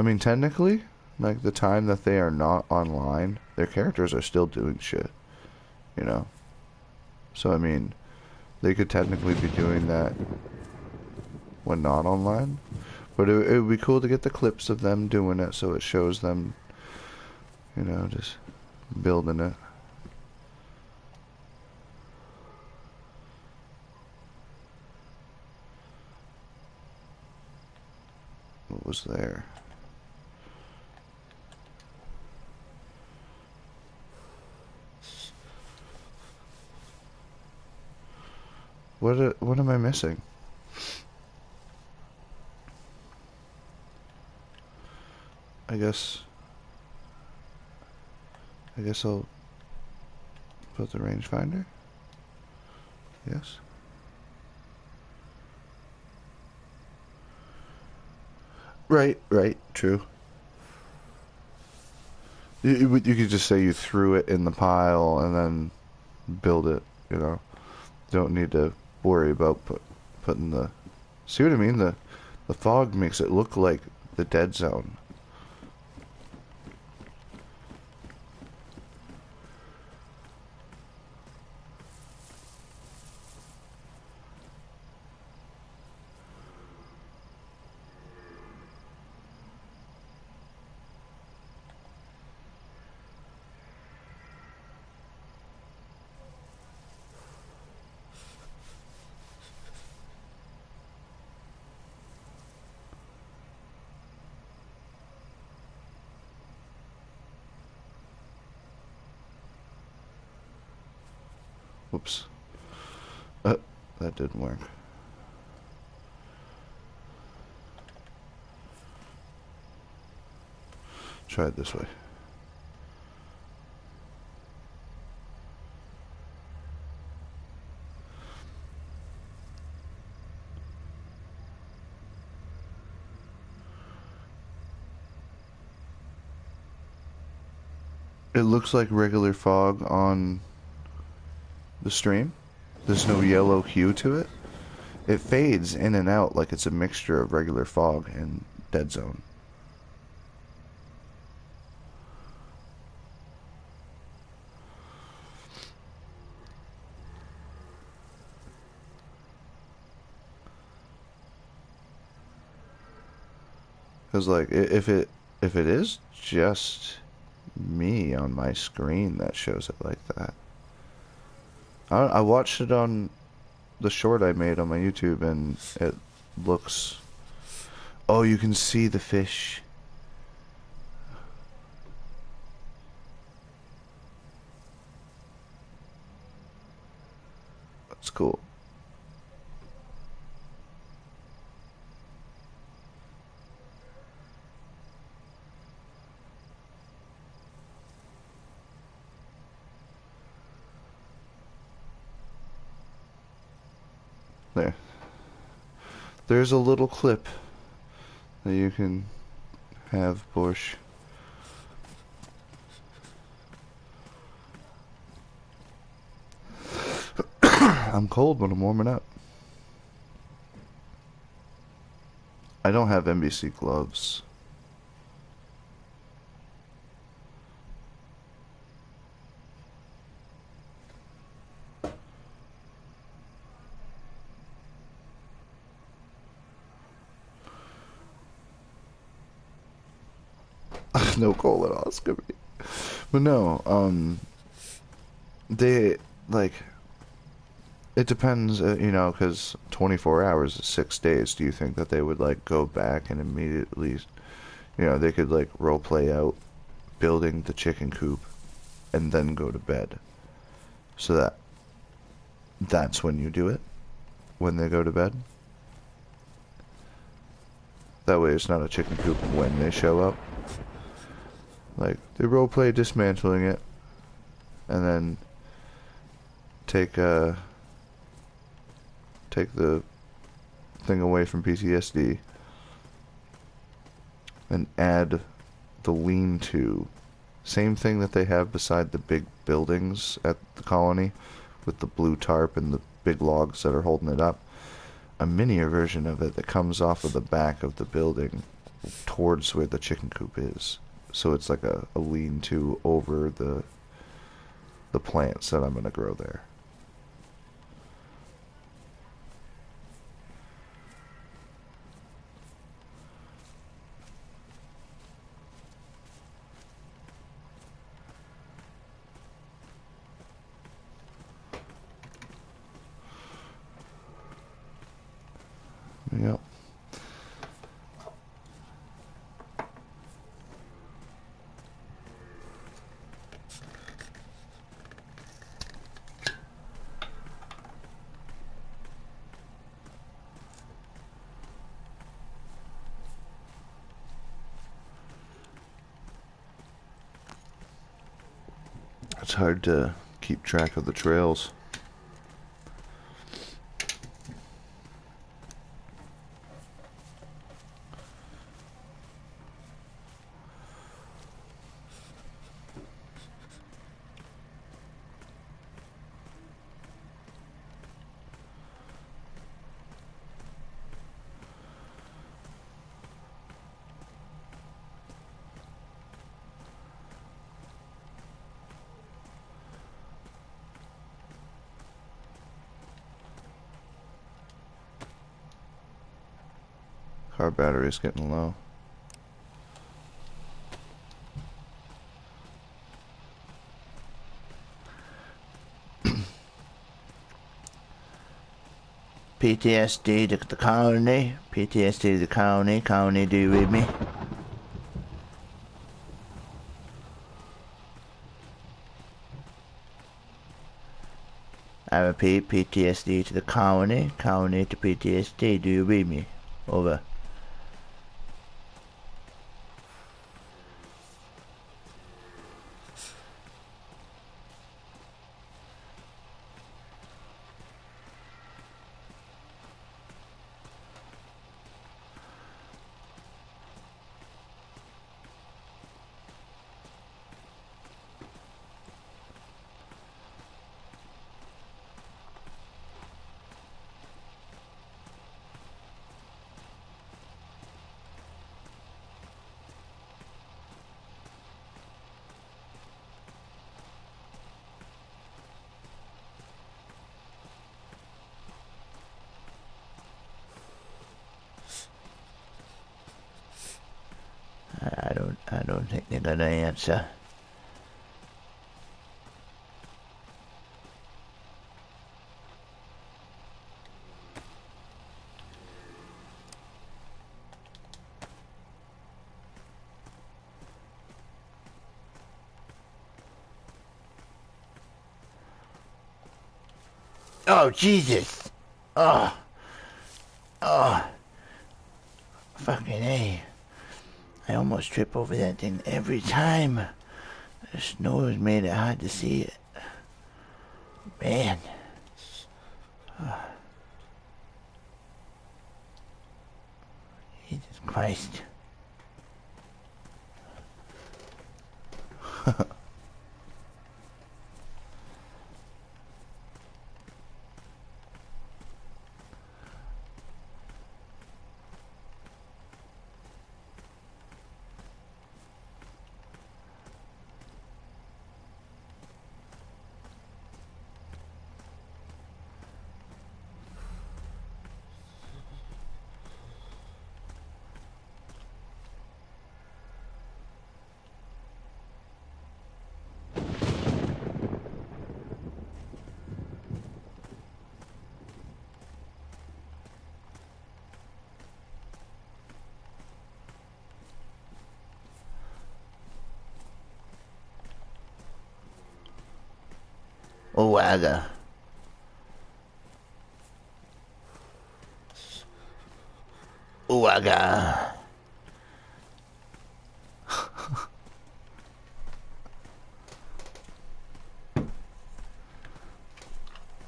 A: mean, technically, like, the time that they are not online, their characters are still doing shit. You know? So, I mean, they could technically be doing that when not online. But it would be cool to get the clips of them doing it so it shows them, you know, just building it. What was there? What am I missing? I guess I'll put the rangefinder. Yes. Right, true. You could just say you threw it in the pile and then build it, you know. Don't need to worry about putting the... See what I mean? The fog makes it look like the dead zone. Whoops. That didn't work. Try it this way. It looks like regular fog on the stream. There's no yellow hue to it. It fades in and out like it's a mixture of regular fog and dead zone. Because like if it is just me on my screen that shows it like that. I watched it on the short I made on my YouTube and it looks... Oh, you can see the fish. That's cool. There. There's a little clip that you can have, Bush. I'm cold, but I'm warming up. I don't have NBC gloves. No colonoscopy. But no, they, like, it depends, you know, because 24 hours is 6 days. Do you think that they would, like, go back and immediately, you know, they could, like, role play out building the chicken coop and then go to bed? So that's when you do it? When they go to bed? That way it's not a chicken coop when they show up. Like, they roleplay dismantling it, and then take the thing away from PTSD and add the lean-to. Same thing that they have beside the big buildings at the colony with the blue tarp and the big logs that are holding it up. A minier version of it that comes off of the back of the building towards where the chicken coop is. So it's like a lean-to over the plants that I'm going to grow there. Yep. It's hard to keep track of the trails. Car battery is getting low.
B: PTSD to the colony. PTSD to the colony. Colony, do you read me? I repeat, PTSD to the colony. Colony to PTSD. Do you read me? Over. I don't think they're gonna answer. Oh, Jesus! Oh! Oh! Fucking A. I almost trip over that thing every time. The snow has made it hard to see it. Man. Oh. Jesus Christ. Uwaga. Uwaga.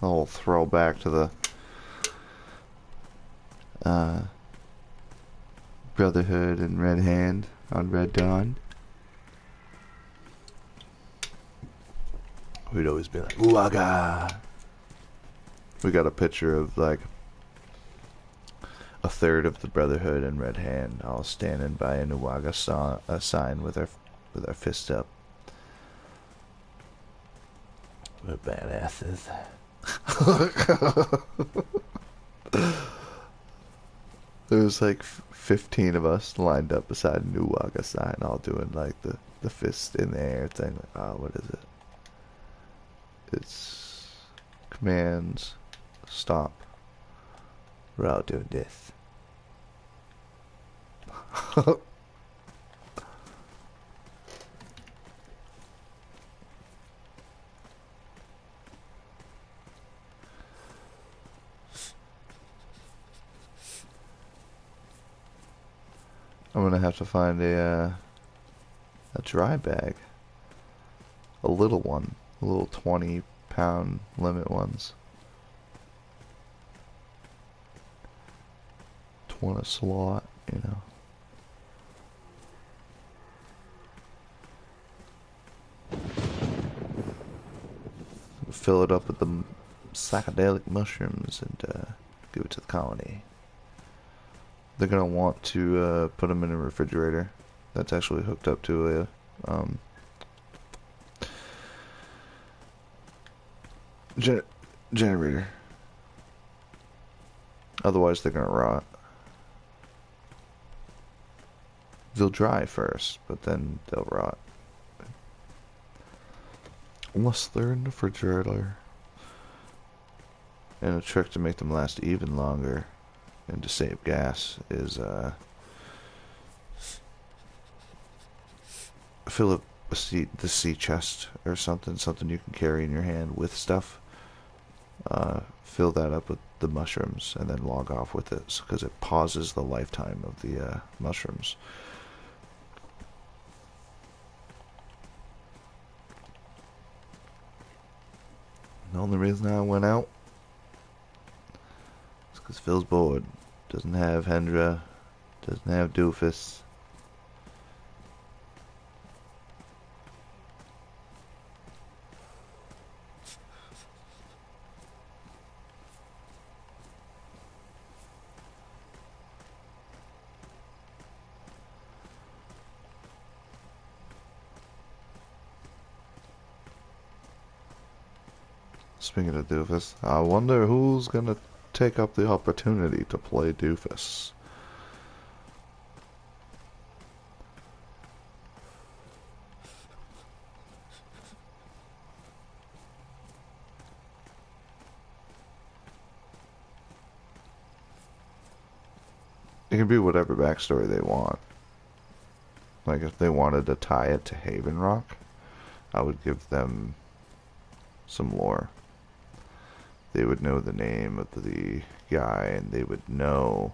A: A whole throwback to the Brotherhood and Red Hand on Red Dawn. We'd always be like, "Ooaga!" We got a picture of like a third of the Brotherhood and Red Hand all standing by an Ooaga sign with our fists up.
B: We're badasses.
A: There was like 15 of us lined up beside an Ooaga sign, all doing like the fist in the air thing. Like, oh, what is it? It's commands, stop.
B: We're all doing this.
A: I'm gonna have to find a dry bag. A little one. A little 20-pound limit ones. Want a slot, you know. Fill it up with the psychedelic mushrooms and give it to the colony. They're gonna want to put them in a refrigerator that's actually hooked up to a generator. Otherwise, they're gonna rot. They'll dry first, but then they'll rot. Unless they're in the refrigerator. And a trick to make them last even longer and to save gas is fill up the sea chest or something you can carry in your hand with stuff. Fill that up with the mushrooms and then log off with it because it pauses the lifetime of the mushrooms. The only reason I went out is because Phil's bored. Doesn't have Hendra. Doesn't have Doofus. Speaking of Doofus, I wonder who's gonna take up the opportunity to play Doofus. It can be whatever backstory they want. Like if they wanted to tie it to Haven Rock, I would give them some lore. They would know the name of the guy and they would know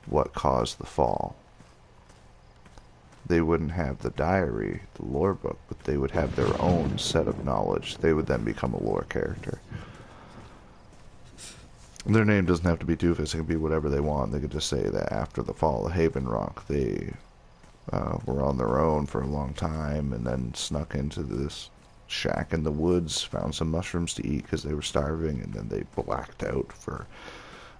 A: what caused the fall. They wouldn't have the diary, the lore book, but they would have their own set of knowledge. They would then become a lore character. Their name doesn't have to be Doofus. It can be whatever they want. They could just say that after the fall of Haven Rock, they were on their own for a long time and then snuck into this shack in the woods, found some mushrooms to eat because they were starving, and then they blacked out for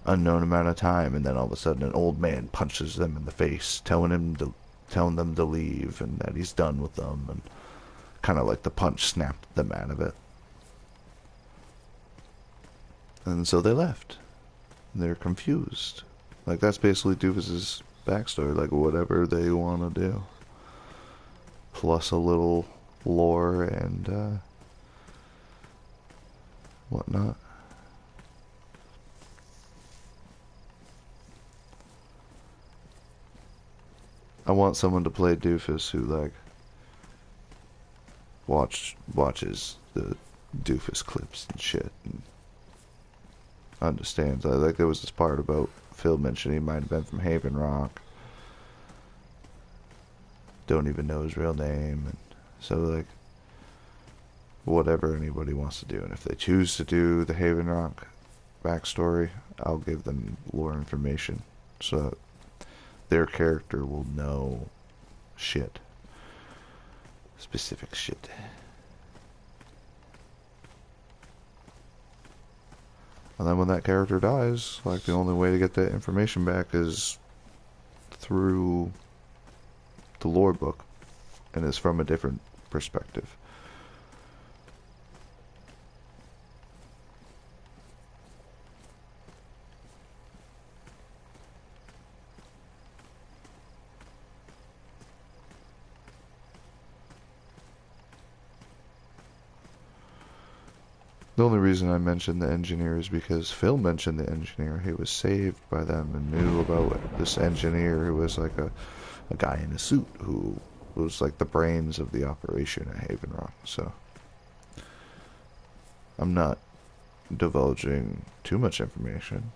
A: unknown amount of time, and then all of a sudden an old man punches them in the face, telling them to leave and that he's done with them, and kind of like the punch snapped them out of it. And so they left. They're confused. Like, that's basically Doofus's backstory, like whatever they want to do. Plus a little lore and whatnot. I want someone to play Doofus who like watches the Doofus clips and shit and understands. Like there was this part about Phil mentioned he might have been from Haven Rock. Don't even know his real name, and so like whatever anybody wants to do. And if they choose to do the Haven Rock backstory, I'll give them lore information so that their character will know shit. Specific shit. And then when that character dies, like, the only way to get that information back is through the lore book, and it's from a different perspective. The only reason I mentioned the engineer is because Phil mentioned the engineer. He was saved by them and knew about this engineer who was like a guy in a suit who was like the brains of the operation at Haven Rock. So I'm not divulging too much information.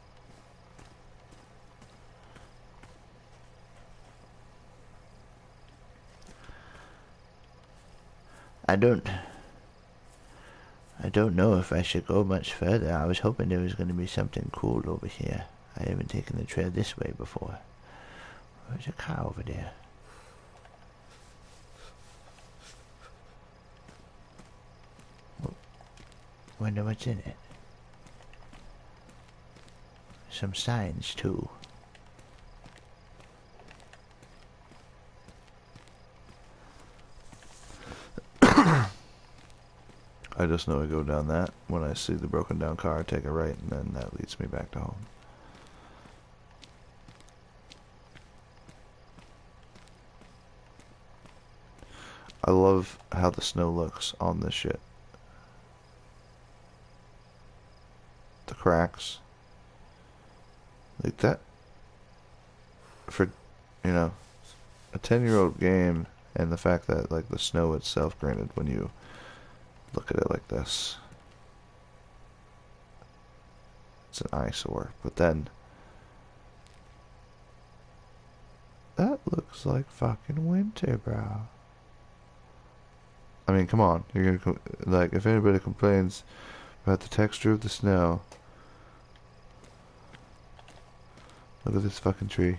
B: I don't know if I should go much further. I was hoping there was going to be something cool over here. I haven't taken the trail this way before. There's a car over there. Wonder what's in it. Some signs too.
A: I just know I go down that. When I see the broken down car, I take a right, and then that leads me back to home. I love how the snow looks on this shit. The cracks. Like that. For, you know, a 10-year-old game, and the fact that, like, the snow itself, granted, when you look at it like this, it's an eyesore, but then that looks like fucking winter, bro. I mean, come on, you're gonna, like, if anybody complains about the texture of the snow, look at this fucking tree.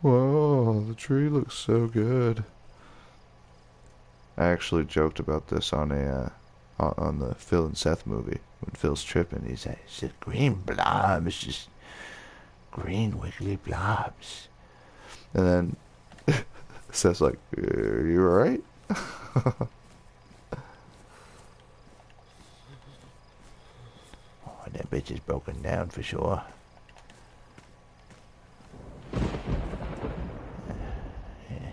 A: Whoa, the tree looks so good. I actually joked about this on the Phil and Seth movie when Phil's tripping. He's like,
B: It's just green blobs, just green wiggly blobs.
A: and then Seth's like, "Are you alright?"
B: Oh, that bitch is broken down for sure. Yeah,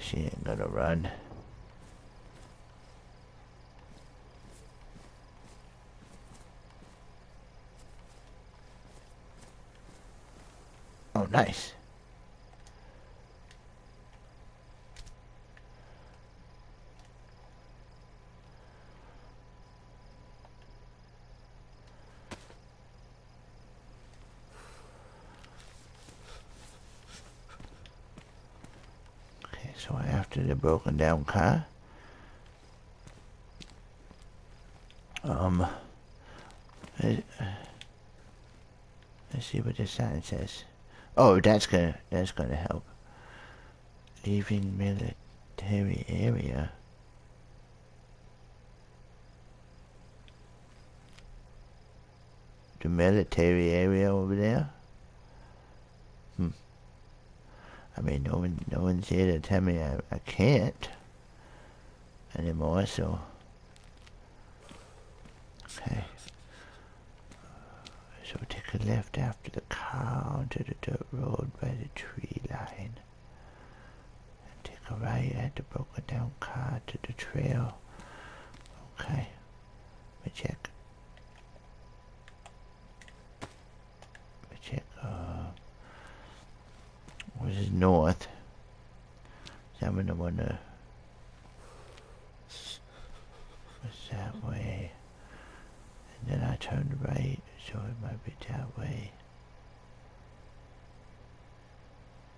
B: she ain't gonna run. Oh, nice. Okay, so after the broken down car, let's see what this sign says. Oh, that's gonna help. Leaving military area. The military area over there? I mean, no one's here to tell me I can't anymore, so. Okay. So take a left after the car onto the dirt road by the tree line. And take a right at the broken down car to the trail. Okay. Let me check. This is north. So I'm gonna wanna. What's that way? And then I turned right, so it might be that way.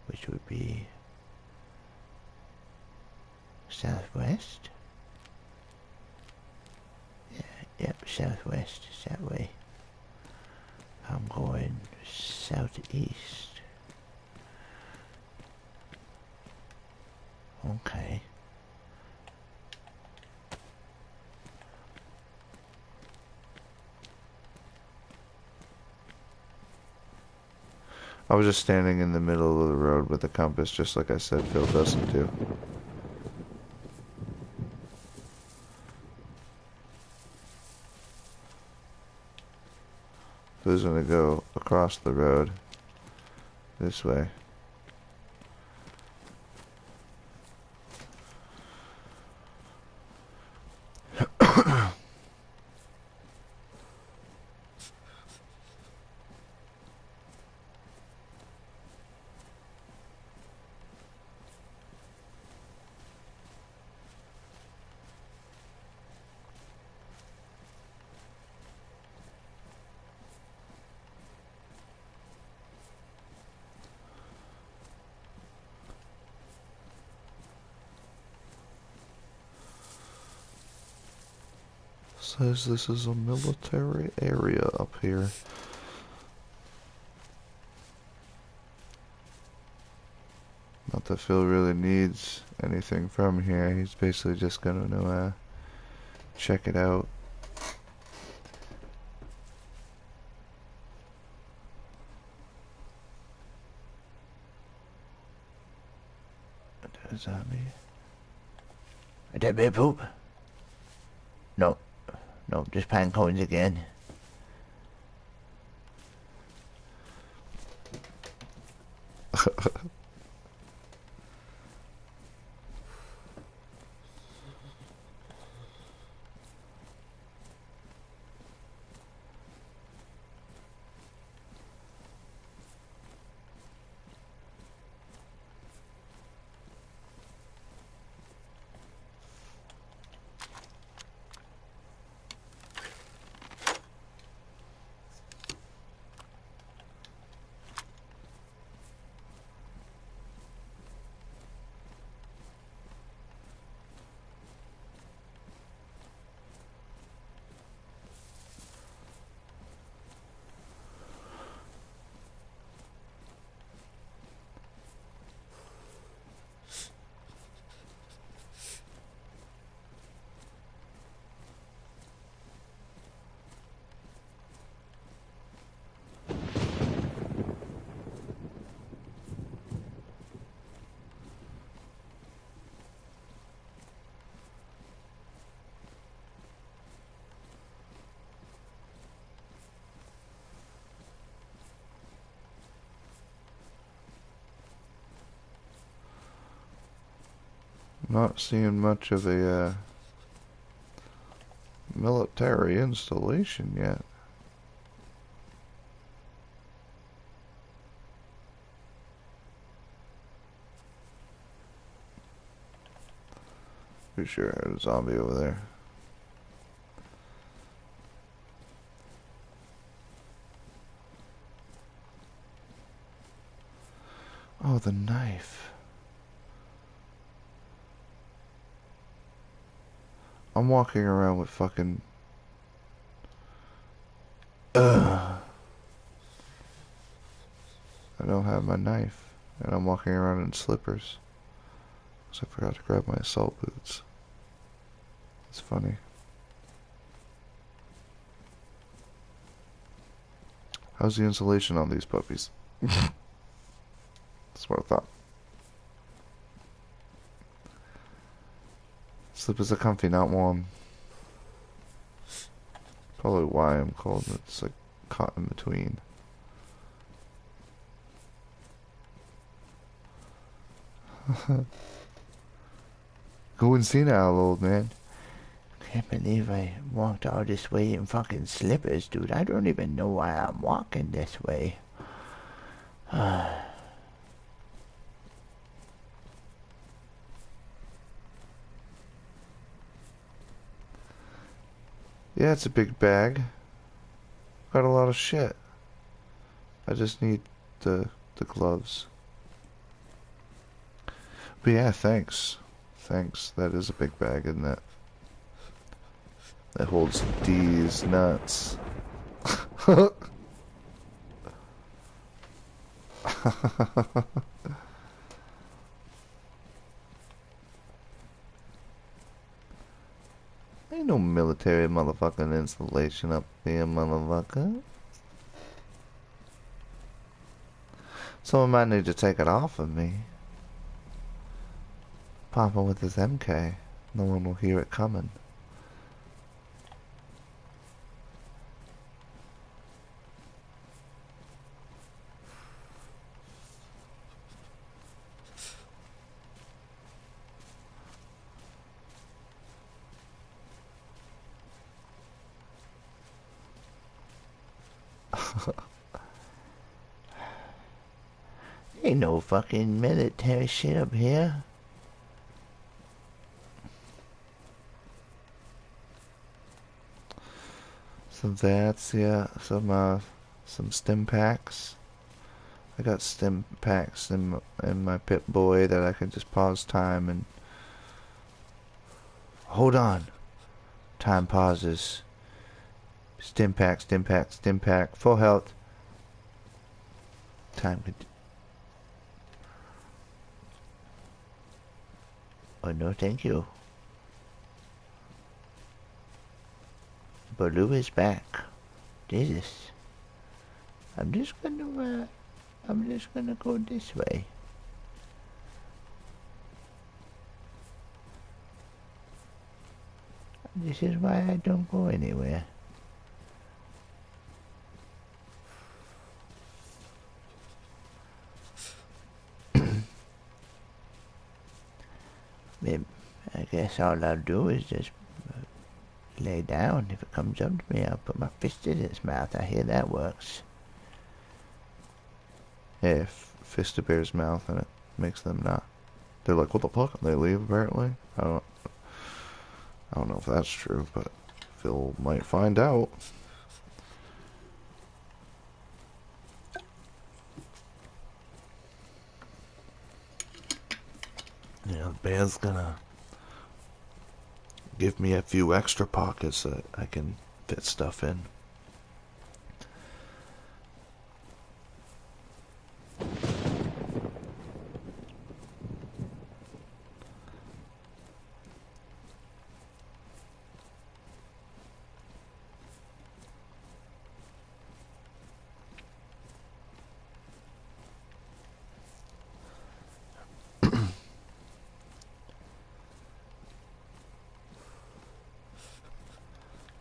B: Which would be southwest. Yep, southwest is that way. I'm going southeast. Okay.
A: I was just standing in the middle of the road with the compass, just like I said Phil doesn't do. Phil's gonna go across the road this way. Says this is a military area up here. Not that Phil really needs anything from here. He's basically just gonna check it out. A zombie.
B: A dead bear poop? No. No, just pine cones again.
A: Not seeing much of a military installation yet. Pretty sure I heard a zombie over there. Oh, the knife. I'm walking around with fucking... I don't have my knife. And I'm walking around in slippers. So I forgot to grab my assault boots. It's funny. How's the insulation on these puppies? That's what I thought. Slippers are comfy, not warm. Probably why I'm cold. It's like caught in between. Going senile, old man.
B: Can't believe I walked all this way in fucking slippers, dude. I don't even know why I'm walking this way.
A: Yeah, it's a big bag. Got a lot of shit. I just need the gloves. But yeah, thanks. thanks. That is a big bag, isn't it? That holds D's nuts. Ain't no military motherfucking installation up here, motherfucker. Someone might need to take it off of me. Papa with his MK. No one will hear it coming.
B: Ain't no fucking military shit up here.
A: So that's, yeah, some stim packs. I got stim packs in my Pip-Boy that I can just pause time and... Hold on. Time pauses. Stim pack, stim pack, stim pack. Full health. Time could...
B: Oh no, thank you. Baloo is back. Jesus. I'm just gonna go this way. This is why I don't go anywhere. I guess all I'll do is just lay down. If it comes up to me, I'll put my fist in its mouth. I hear that works.
A: Yeah, fist a bear's mouth and it makes them not... They're like, what the fuck? And they leave, apparently. I don't know if that's true, but Phil might find out. Yeah, the bear's gonna give me a few extra pockets that I can fit stuff in.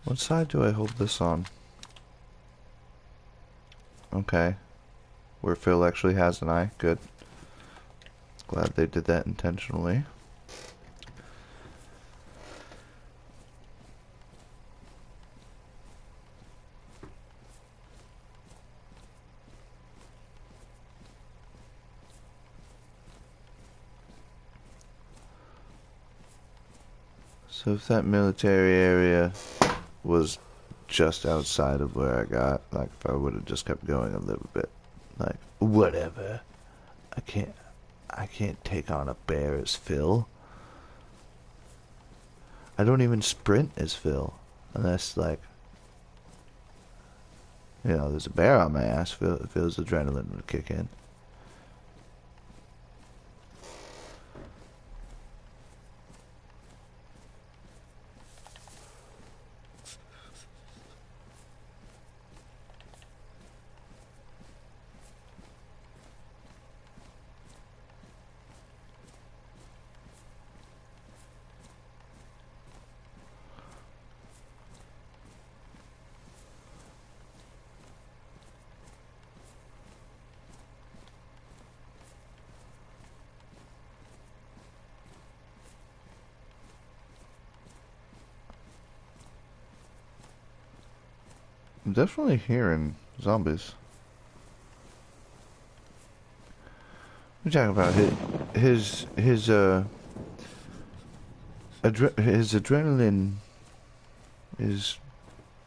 A: What side do I hold this on? Okay. Where Phil actually has an eye. Good. Glad they did that intentionally. So if that military area was just outside of where I got, like if I would have just kept going a little bit, like whatever. I can't take on a bear as Phil. I don't even sprint as Phil, unless like, you know, there's a bear on my ass. Phil's adrenaline would kick in. I'm definitely hearing zombies. We're talking about his adrenaline is,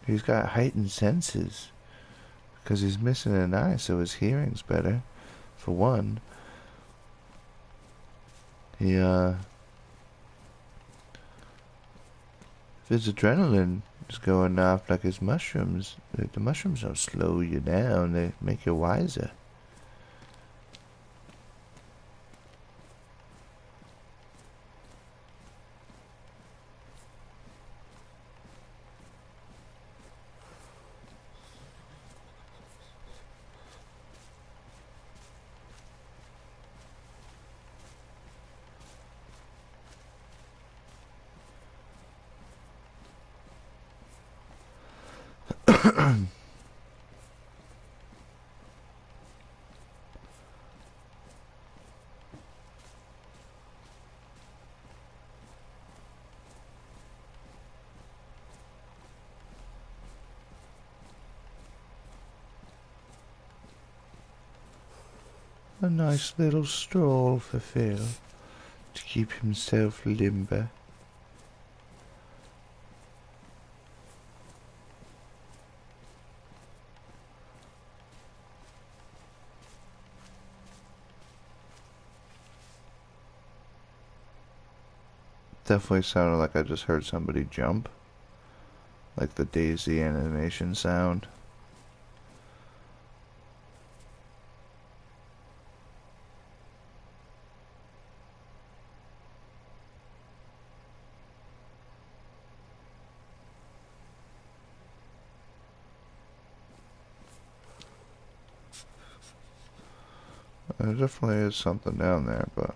A: he's got heightened senses because he's missing an eye, so his hearing's better. For one, he If his adrenaline is going off like his mushrooms, the mushrooms don't slow you down, they make you wiser. A nice little stroll for Phil to keep himself limber. Definitely sounded like I just heard somebody jump. Like the DayZ animation sound. There definitely is something down there, but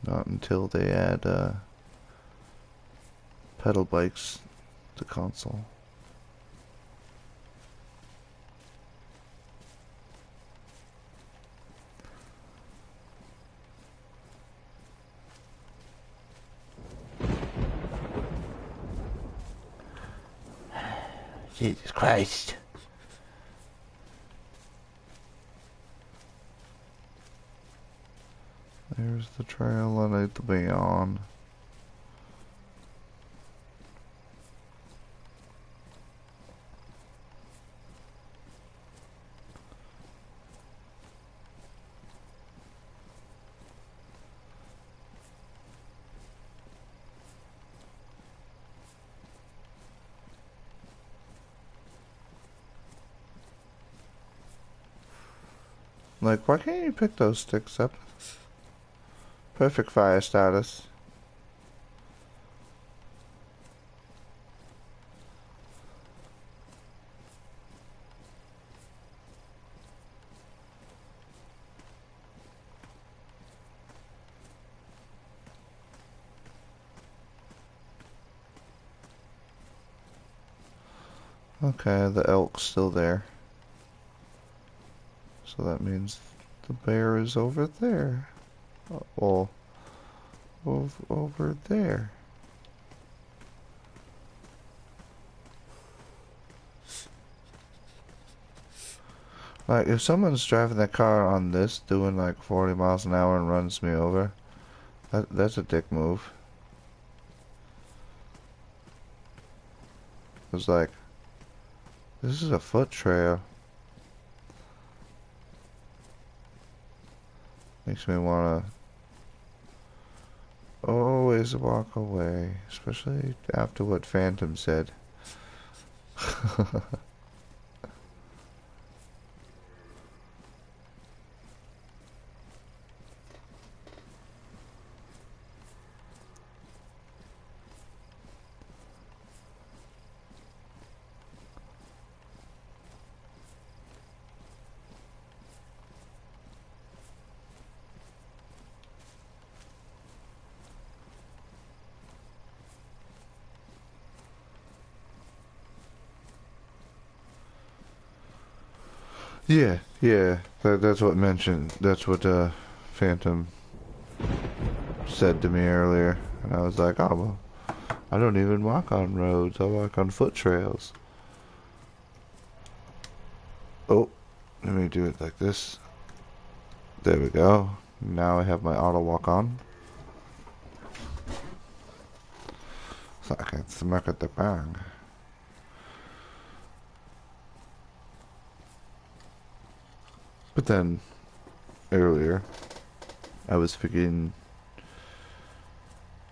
A: not until they add pedal bikes to console.
B: Jesus Christ.
A: There's the trail I need to be on. Like, why can't you pick those sticks up? Perfect fire status. Okay, the elk's still there. So that means the bear is over there. Well, over there. Like, if someone's driving their car on this, doing like 40 miles an hour and runs me over, that's a dick move. It's like, this is a foot trail. Makes me wanna always walk away, especially after what Phantom said. Yeah, yeah, that's what mentioned. That's what Phantom said to me earlier, and I was like, oh well, I don't even walk on roads. I walk on foot trails. Oh, let me do it like this. There we go. Now I have my auto walk on. So I can smack at the bang. But then, earlier, I was freaking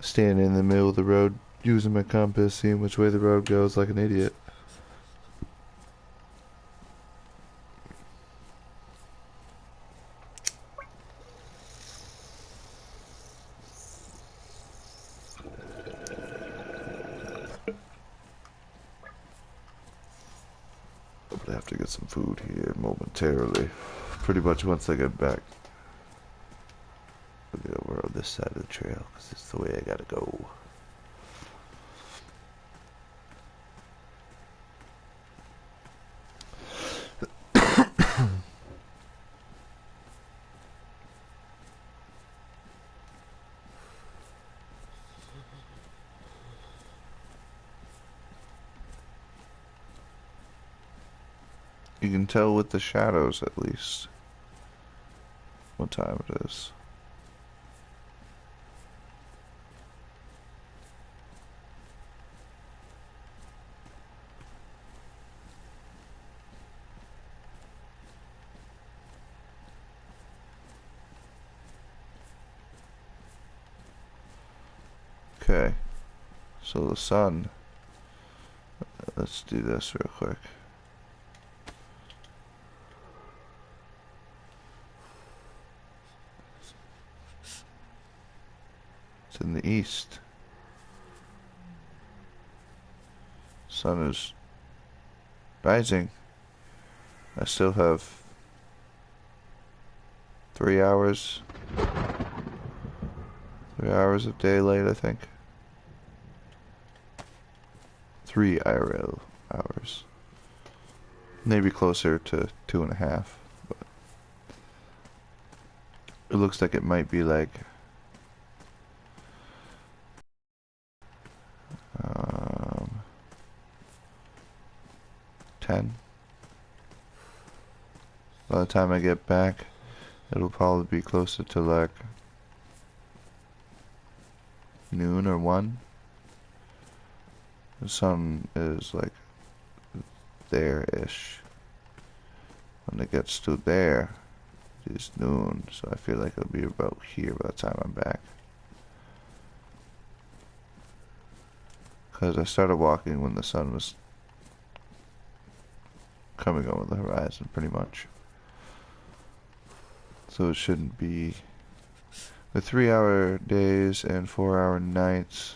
A: Standing in the middle of the road, using my compass, seeing which way the road goes like an idiot. But I have to get some food here momentarily. Pretty much once I get back. I'll get over on this side of the trail, because it's the way I gotta go. You can tell with the shadows, at least, what time it is. Okay, so the sun, let's do this real quick. It's in the east. Sun is rising. I still have 3 hours. 3 hours of daylight, I think. 3 IRL hours. Maybe closer to 2.5. But it looks like it might be like 10. By the time I get back, it'll probably be closer to like noon or 1. The sun is like there-ish. When it gets to there, it is noon, so I feel like it'll be about here by the time I'm back. Because I started walking when the sun was coming over the horizon, pretty much. So it shouldn't be... The 3-hour days and 4-hour nights,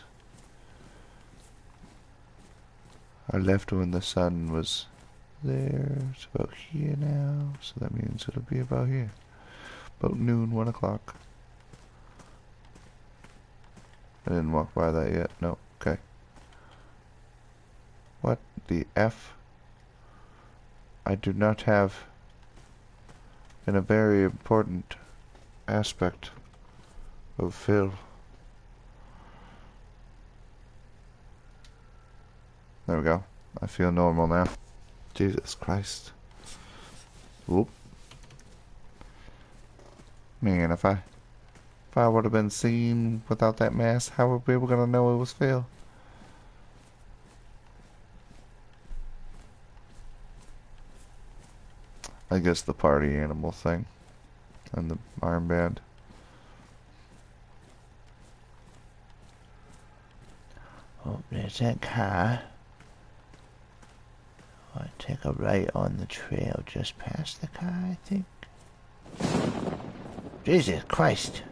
A: I left when the sun was there. It's about here now, so that means it'll be about here. About noon, 1 o'clock. I didn't walk by that yet. No, okay. What the F? I do not have, in a very important aspect of Phil. There we go. I feel normal now. Jesus Christ. Whoop. Man, if I would have been seen without that mask, how were people gonna know it was Phil? I guess the party animal thing and the armband.
B: Oh, there's that car. I'll take a right on the trail just past the car, I think. Jesus Christ.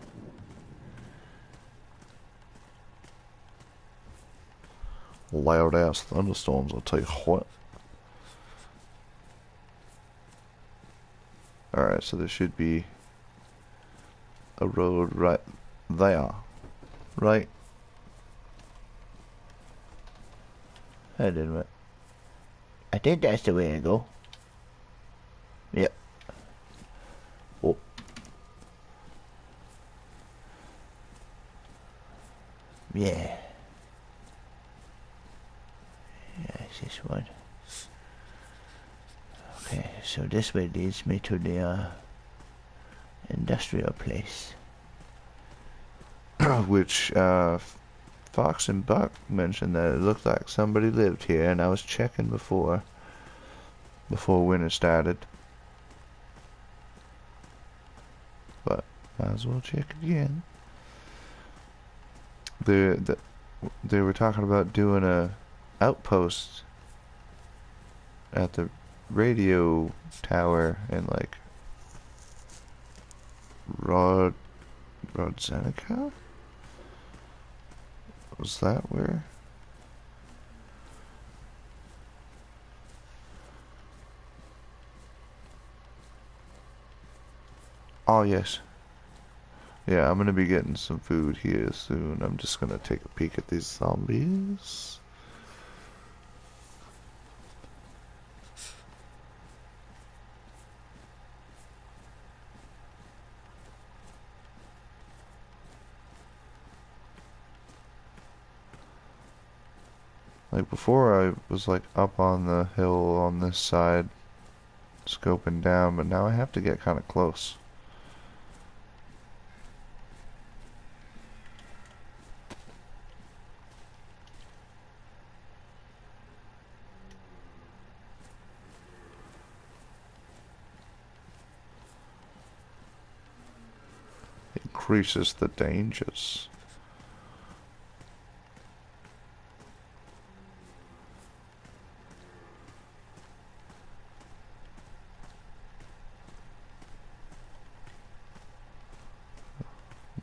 A: Loud ass thunderstorms, I'll tell you what. Alright, so there should be a road right there. Right?
B: That didn't work. I think that's the way to go. Yep. Oh. Yeah. Yeah, it's this one. Okay, so this way leads me to the industrial place.
A: Which, Fox and Buck mentioned that it looked like somebody lived here, and I was checking before winter started. But might as well check again. They, th they were talking about doing a outpost at the radio tower in like Rod Rodzenica? Was that where? Oh yes. Yeah, I'm gonna be getting some food here soon. I'm just gonna take a peek at these zombies. Like before I was like up on the hill on this side scoping down, but now I have to get kind of close. Increases the dangers.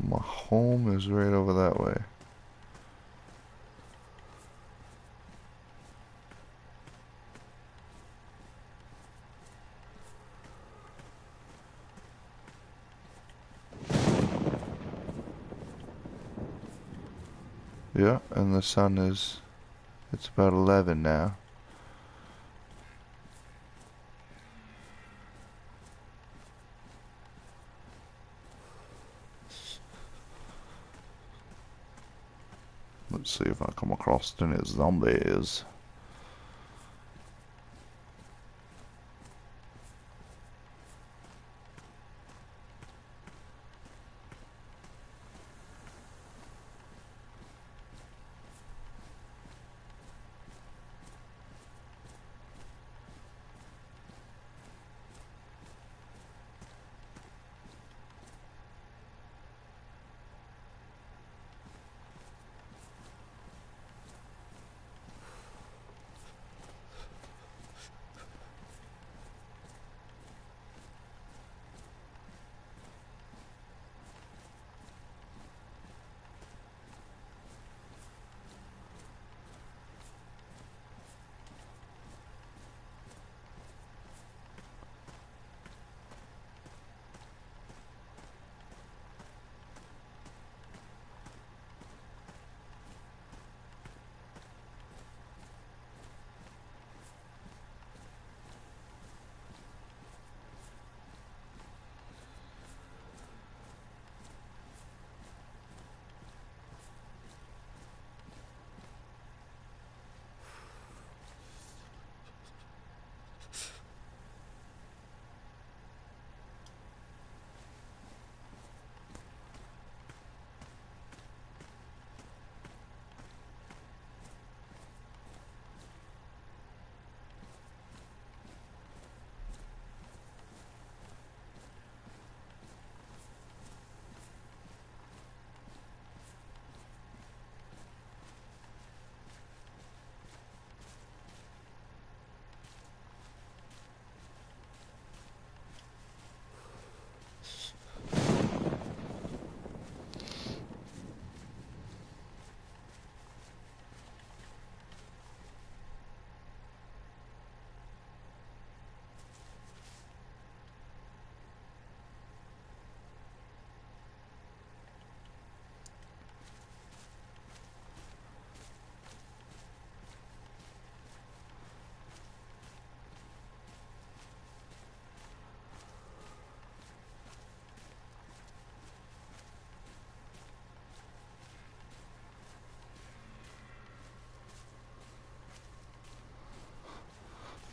A: My home is right over that way. Yeah, and the sun is, it's about 11 now. Let's see if I come across any zombies.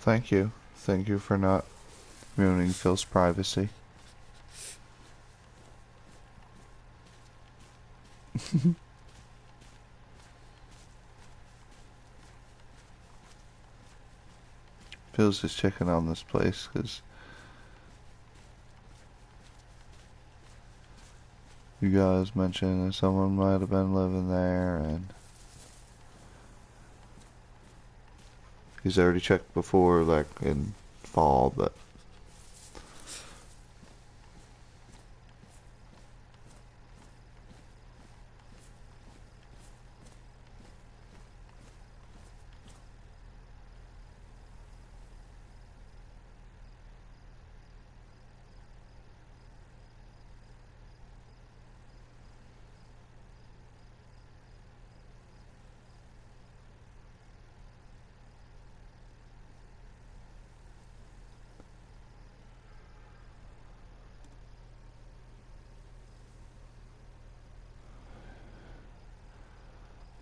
A: Thank you. Thank you for not ruining Phil's privacy. Phil's just checking on this place because You guys mentioned that someone might have been living there, and he's already checked before, like in fall, but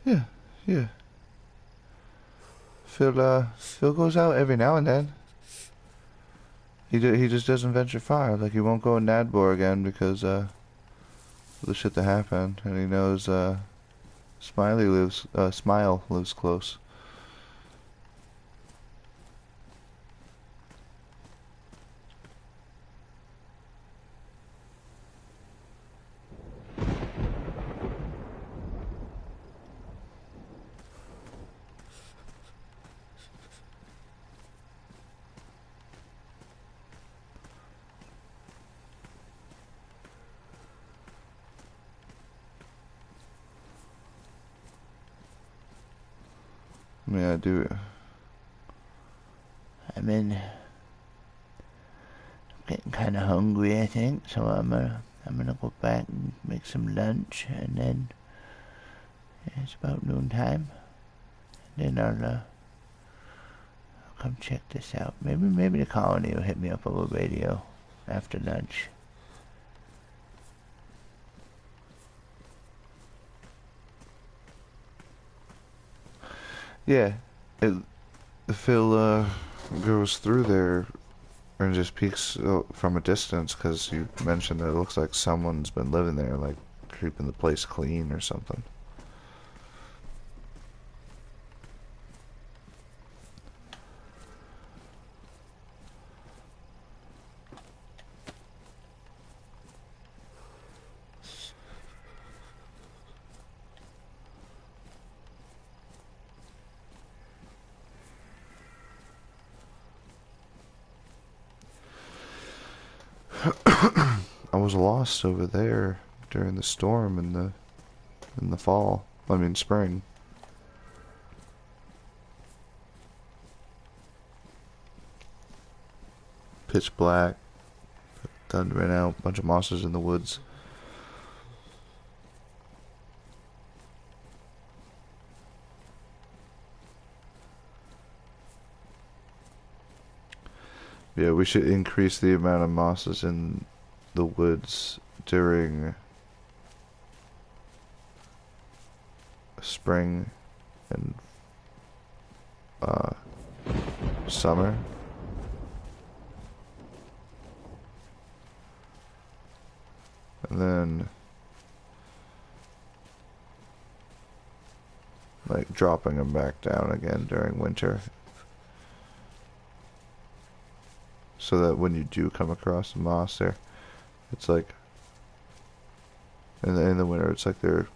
A: yeah, yeah. Phil goes out every now and then. He just doesn't venture far. Like he won't go in Nadbor again because of the shit that happened, and he knows Smile lives close. I mean, I do.
B: I'm getting kind of hungry, I think, so I'm gonna go back and make some lunch, and then it's about noontime. Then I'll come check this out. Maybe the colony will hit me up over radio after lunch.
A: Yeah, it, Phil goes through there and just peeks from a distance because you mentioned that it looks like someone's been living there, like keeping the place clean or something. I was lost over there during the storm in the fall. I mean spring. Pitch black, thunder ran out, bunch of mosses in the woods. Yeah, we should increase the amount of mosses in the woods during spring and uh, summer. And then like dropping them back down again during winter. So that when you do come across the moss there, it's like in the winter it's like they're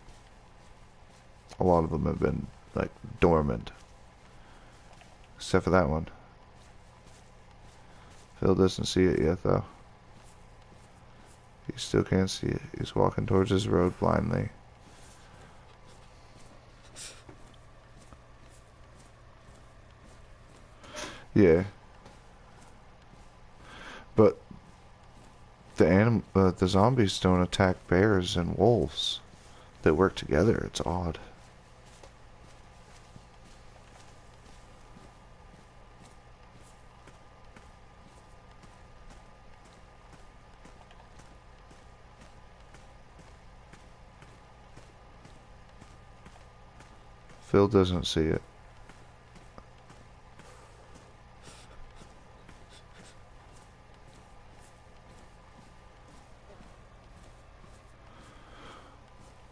A: a lot of them have been like dormant. Except for that one. Phil doesn't see it yet though. He still can't see it. He's walking towards his road blindly. Yeah. But the zombies don't attack bears and wolves. They work together. It's odd. Phil doesn't see it.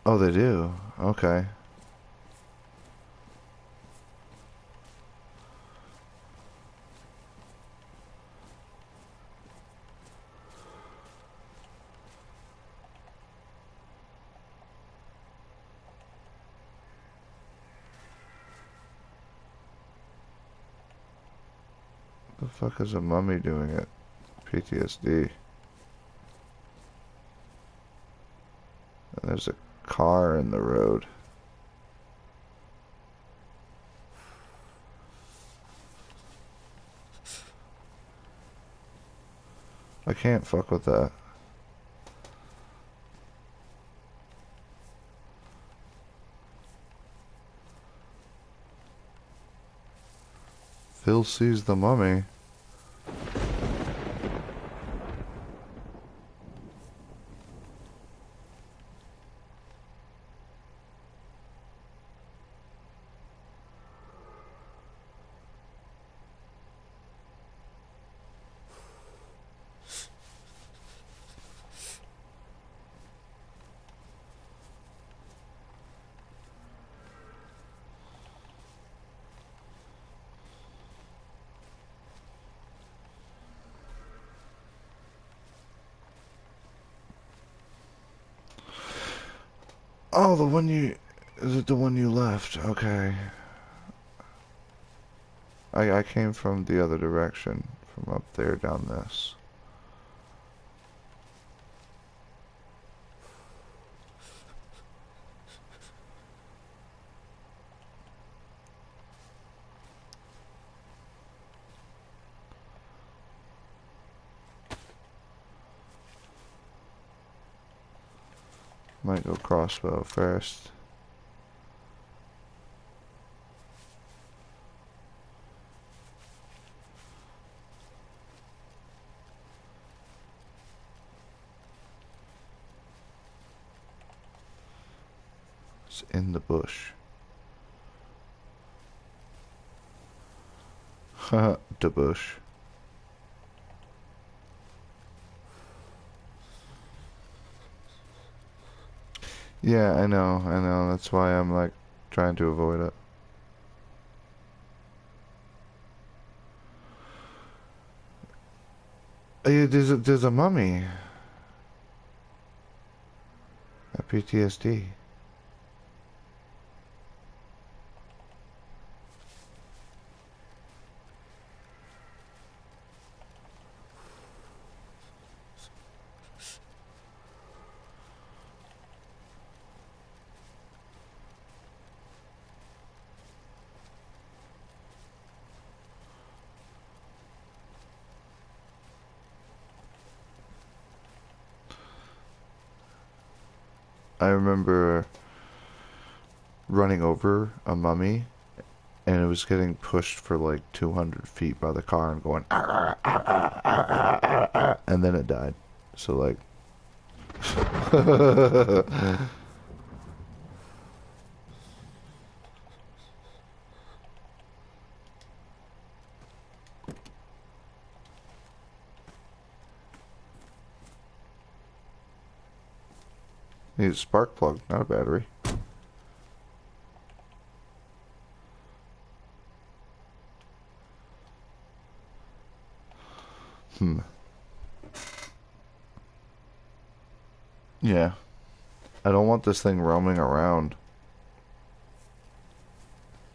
A: Oh, they do? Okay. The fuck is a mummy doing it? PTSD. And there's a car in the road. I can't fuck with that. Phil sees the mummy. Oh, the one you... Is it the one you left? Okay. I came from the other direction. From up there down this. Might go crossbow first. It's in the bush. Haha, the bush. Yeah, I know, that's why I'm like trying to avoid it. There's a mummy. A PTSD. I remember running over a mummy, and it was getting pushed for like 200 feet by the car and going, "Arr, arr, arr, arr, arr, arr," and then it died. So like, need a spark plug, not a battery. Yeah. I don't want this thing roaming around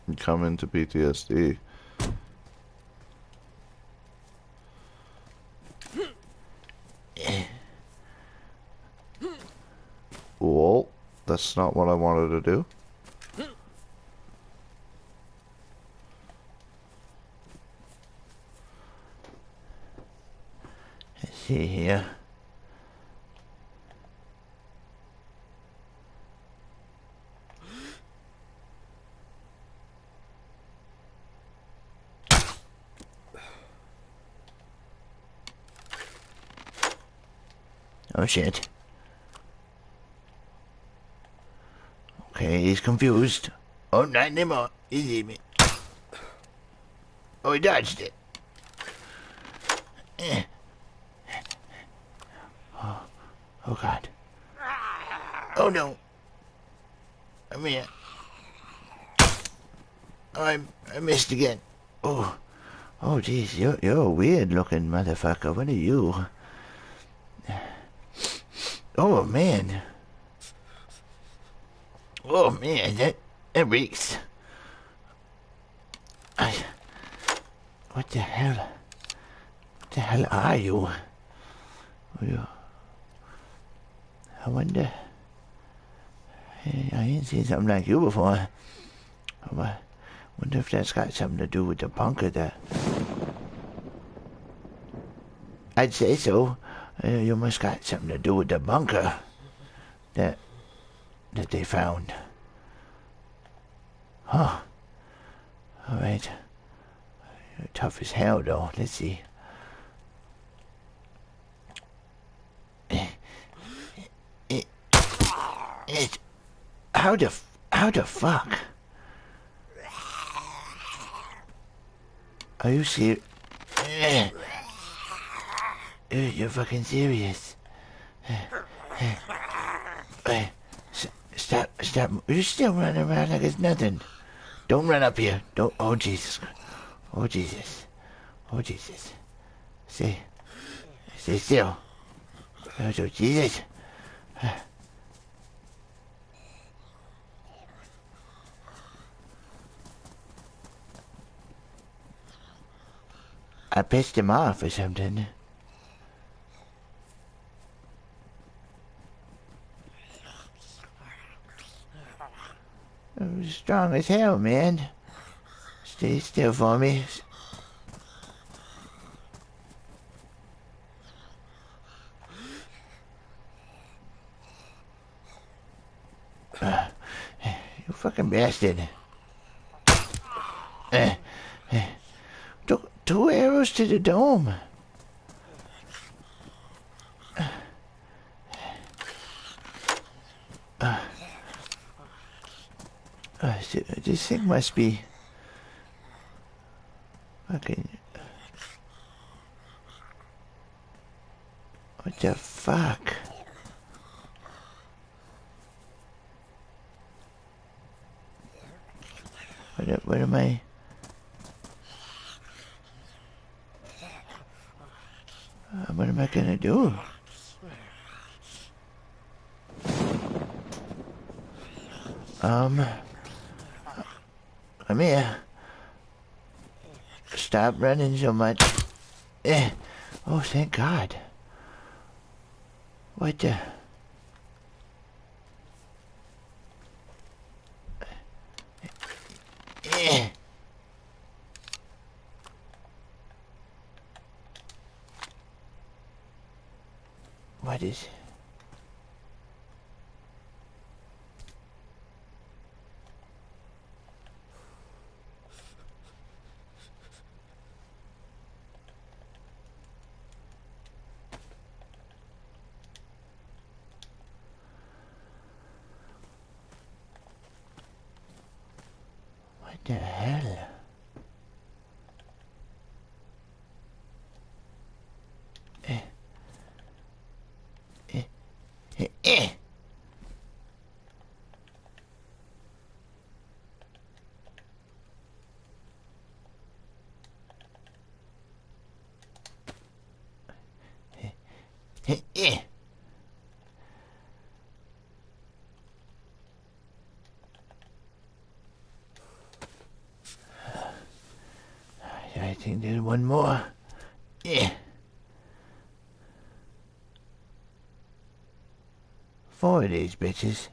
A: and come into PTSD. Well, that's not what I wanted to do.
B: Let's see here. Oh shit. Okay, he's confused. Oh, not anymore. He's eating. Oh, he dodged it. Oh god. Oh no. I'm here. Oh, I missed again. Oh. Oh jeez, you're a weird looking motherfucker. What are you? Oh man. Oh man, that reeks. What the hell? the hell are you? I wonder. I ain't seen something like you before. I wonder if that's got something to do with the bunker that... I'd say so. You must got something to do with the bunker that they found. Huh. Alright. You're tough as hell, though. Let's see. How the fuck? Are you serious? You're fucking serious. Stop. You're still running around like it's nothing. Don't run up here. Don't. Oh, Jesus. Oh, Jesus. Oh, Jesus. Stay still. Oh, Jesus. I pissed him off or something. I'm strong as hell, man. Stay still for me. You fucking bastard. Two arrows to the dome. This thing must be fucking... What the fuck? What am I... what am I gonna do? Come here. Stop running so much. Oh, thank God. What the... What is... What the hell? I think there's one more. Four of these bitches.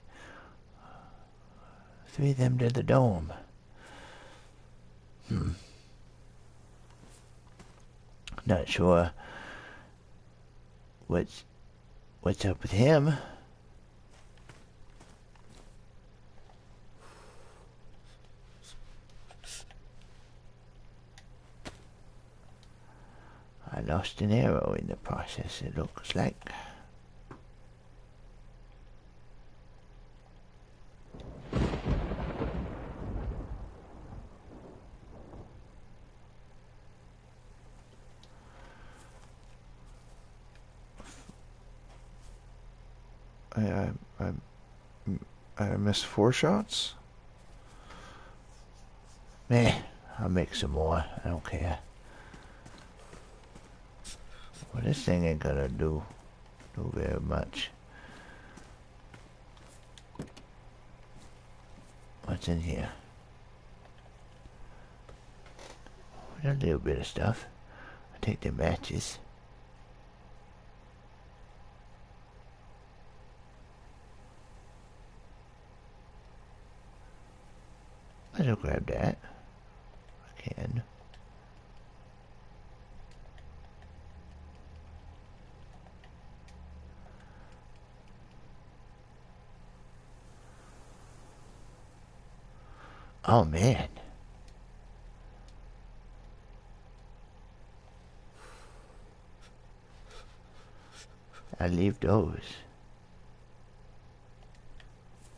B: Three of them to the dome. Not sure what's up with him. I lost an arrow in the process, it looks like.
A: I missed 4 shots?
B: I'll make some more. I don't care. Well, this thing ain't gonna do very much. What's in here? A little bit of stuff. I'll take the matches. I'll grab that. I can. Oh man. I leave those.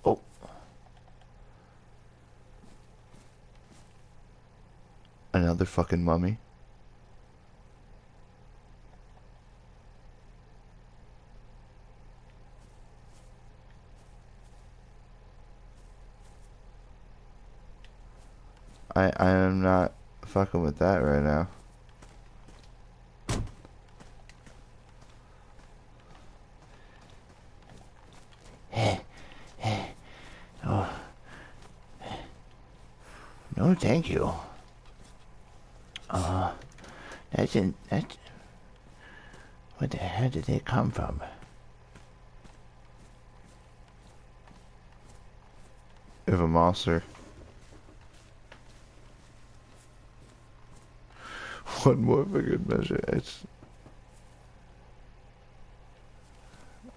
B: Oh.
A: Another fucking mummy. I am not fucking with that right now.
B: Oh. No, thank you. That's what the hell did they come from?
A: If a monster. One more for good measure.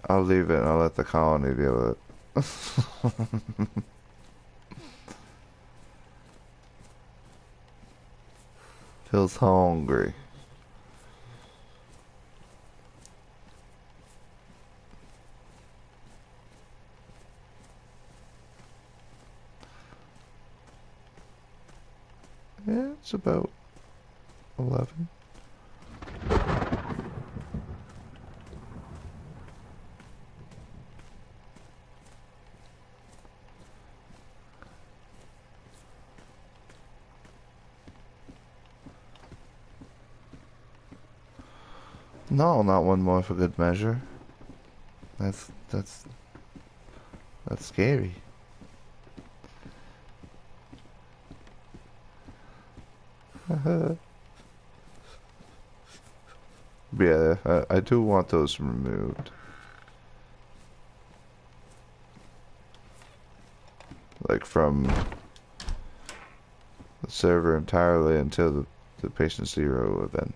A: I'll leave it. I'll let the colony deal with it. Feels hungry. Yeah, it's about 11. No, not one more for good measure. That's scary. But yeah, I do want those removed. Like from the server entirely until the patient zero event.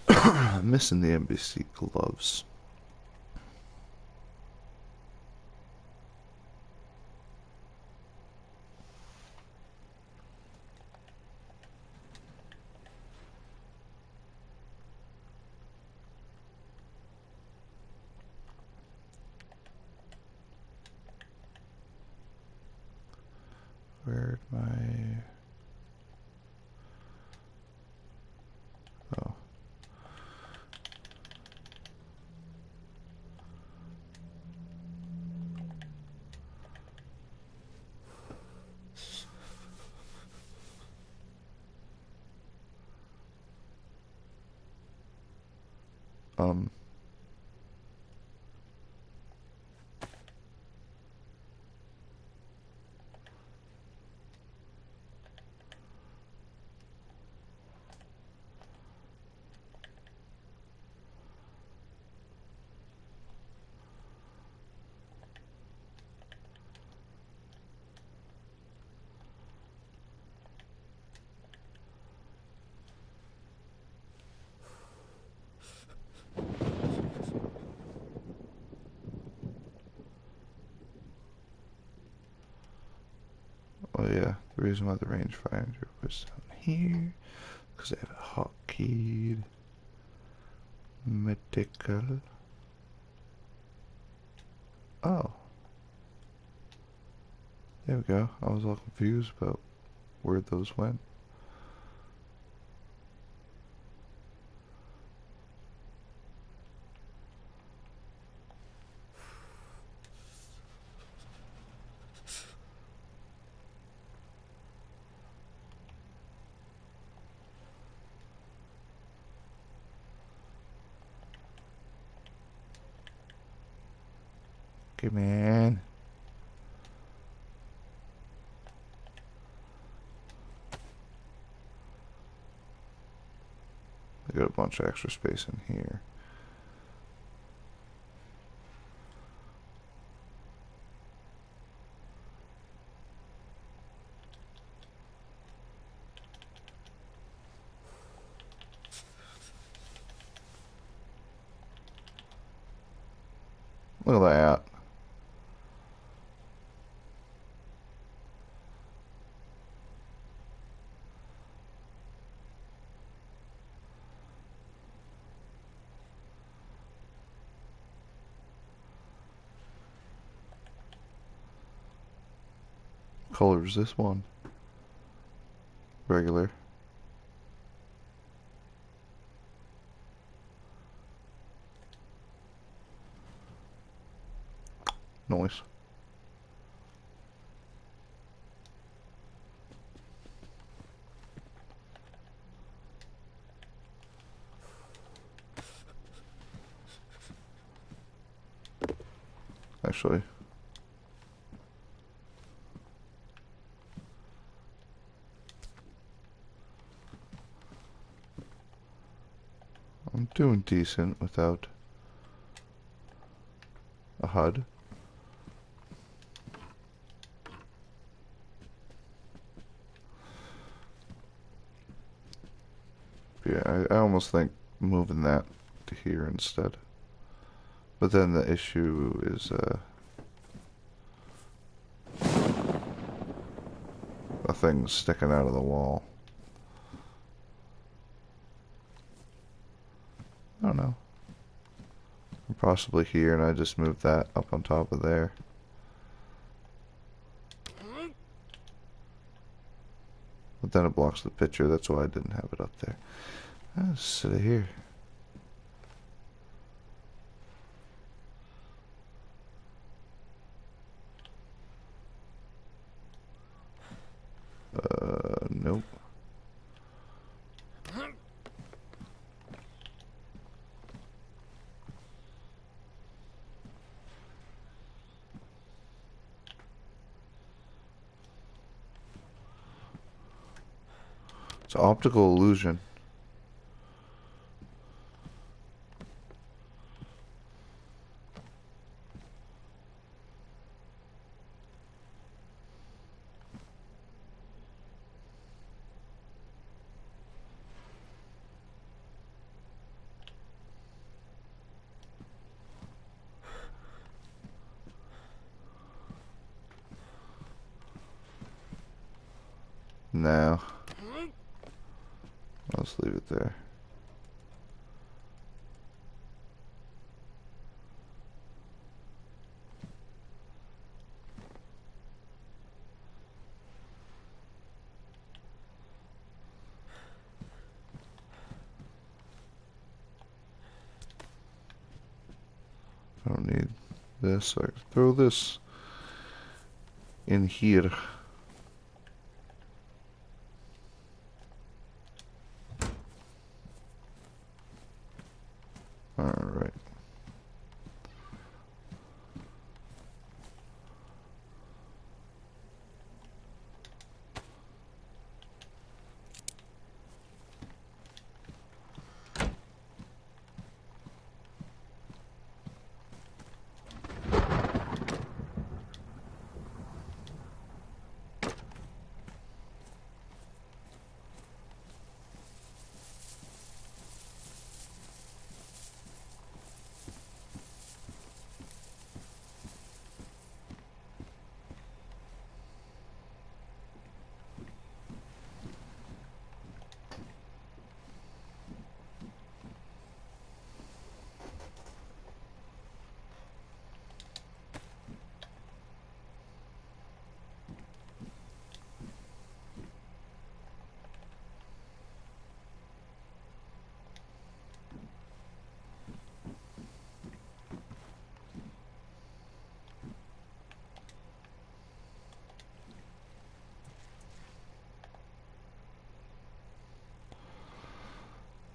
A: I'm missing the NBC gloves. Where'd my... Oh. Um... Oh yeah, the reason why the rangefinder was down here, because I have a hotkeyed medical. Oh. There we go. I was all confused about where those went. Come on. I got a bunch of extra space in here. Look at that. Color is this one? Regular. Noise. Actually, I'm doing decent without a HUD. Yeah, I almost think moving that to here instead. But then the issue is a thing sticking out of the wall. I don't know. Possibly here, and I just moved that up on top of there. But then it blocks the picture, that's why I didn't have it up there. I'll just sit here. Nope. It's an optical illusion. No. Let's leave it there. I don't need this, so I can throw this in here. Alright.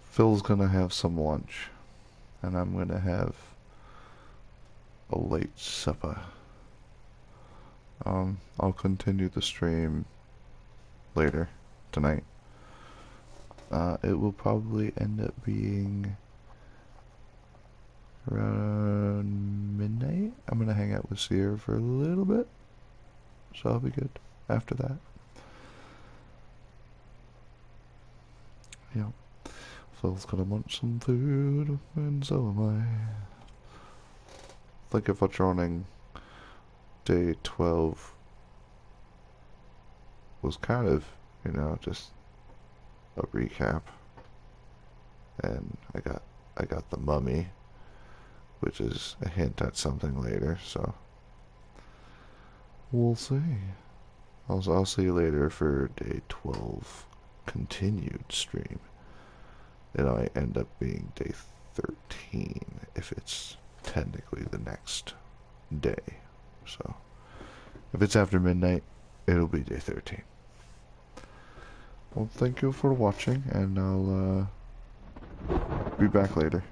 A: Phil's gonna have some lunch, and I'm gonna have a late supper. I'll continue the stream later tonight. It will probably end up being around midnight. I'm gonna hang out with Sierra for a little bit, so I'll be good after that. Yeah. Phil's gonna want some food, and so am I. Thank you for joining. Day 12 was kind of, just a recap. And I got the mummy, which is a hint at something later, so we'll see. I'll see you later for day 12 continued stream. It might end up being day 13 if it's technically the next day. So if it's after midnight, it'll be day 13. Well, thank you for watching, and I'll be back later.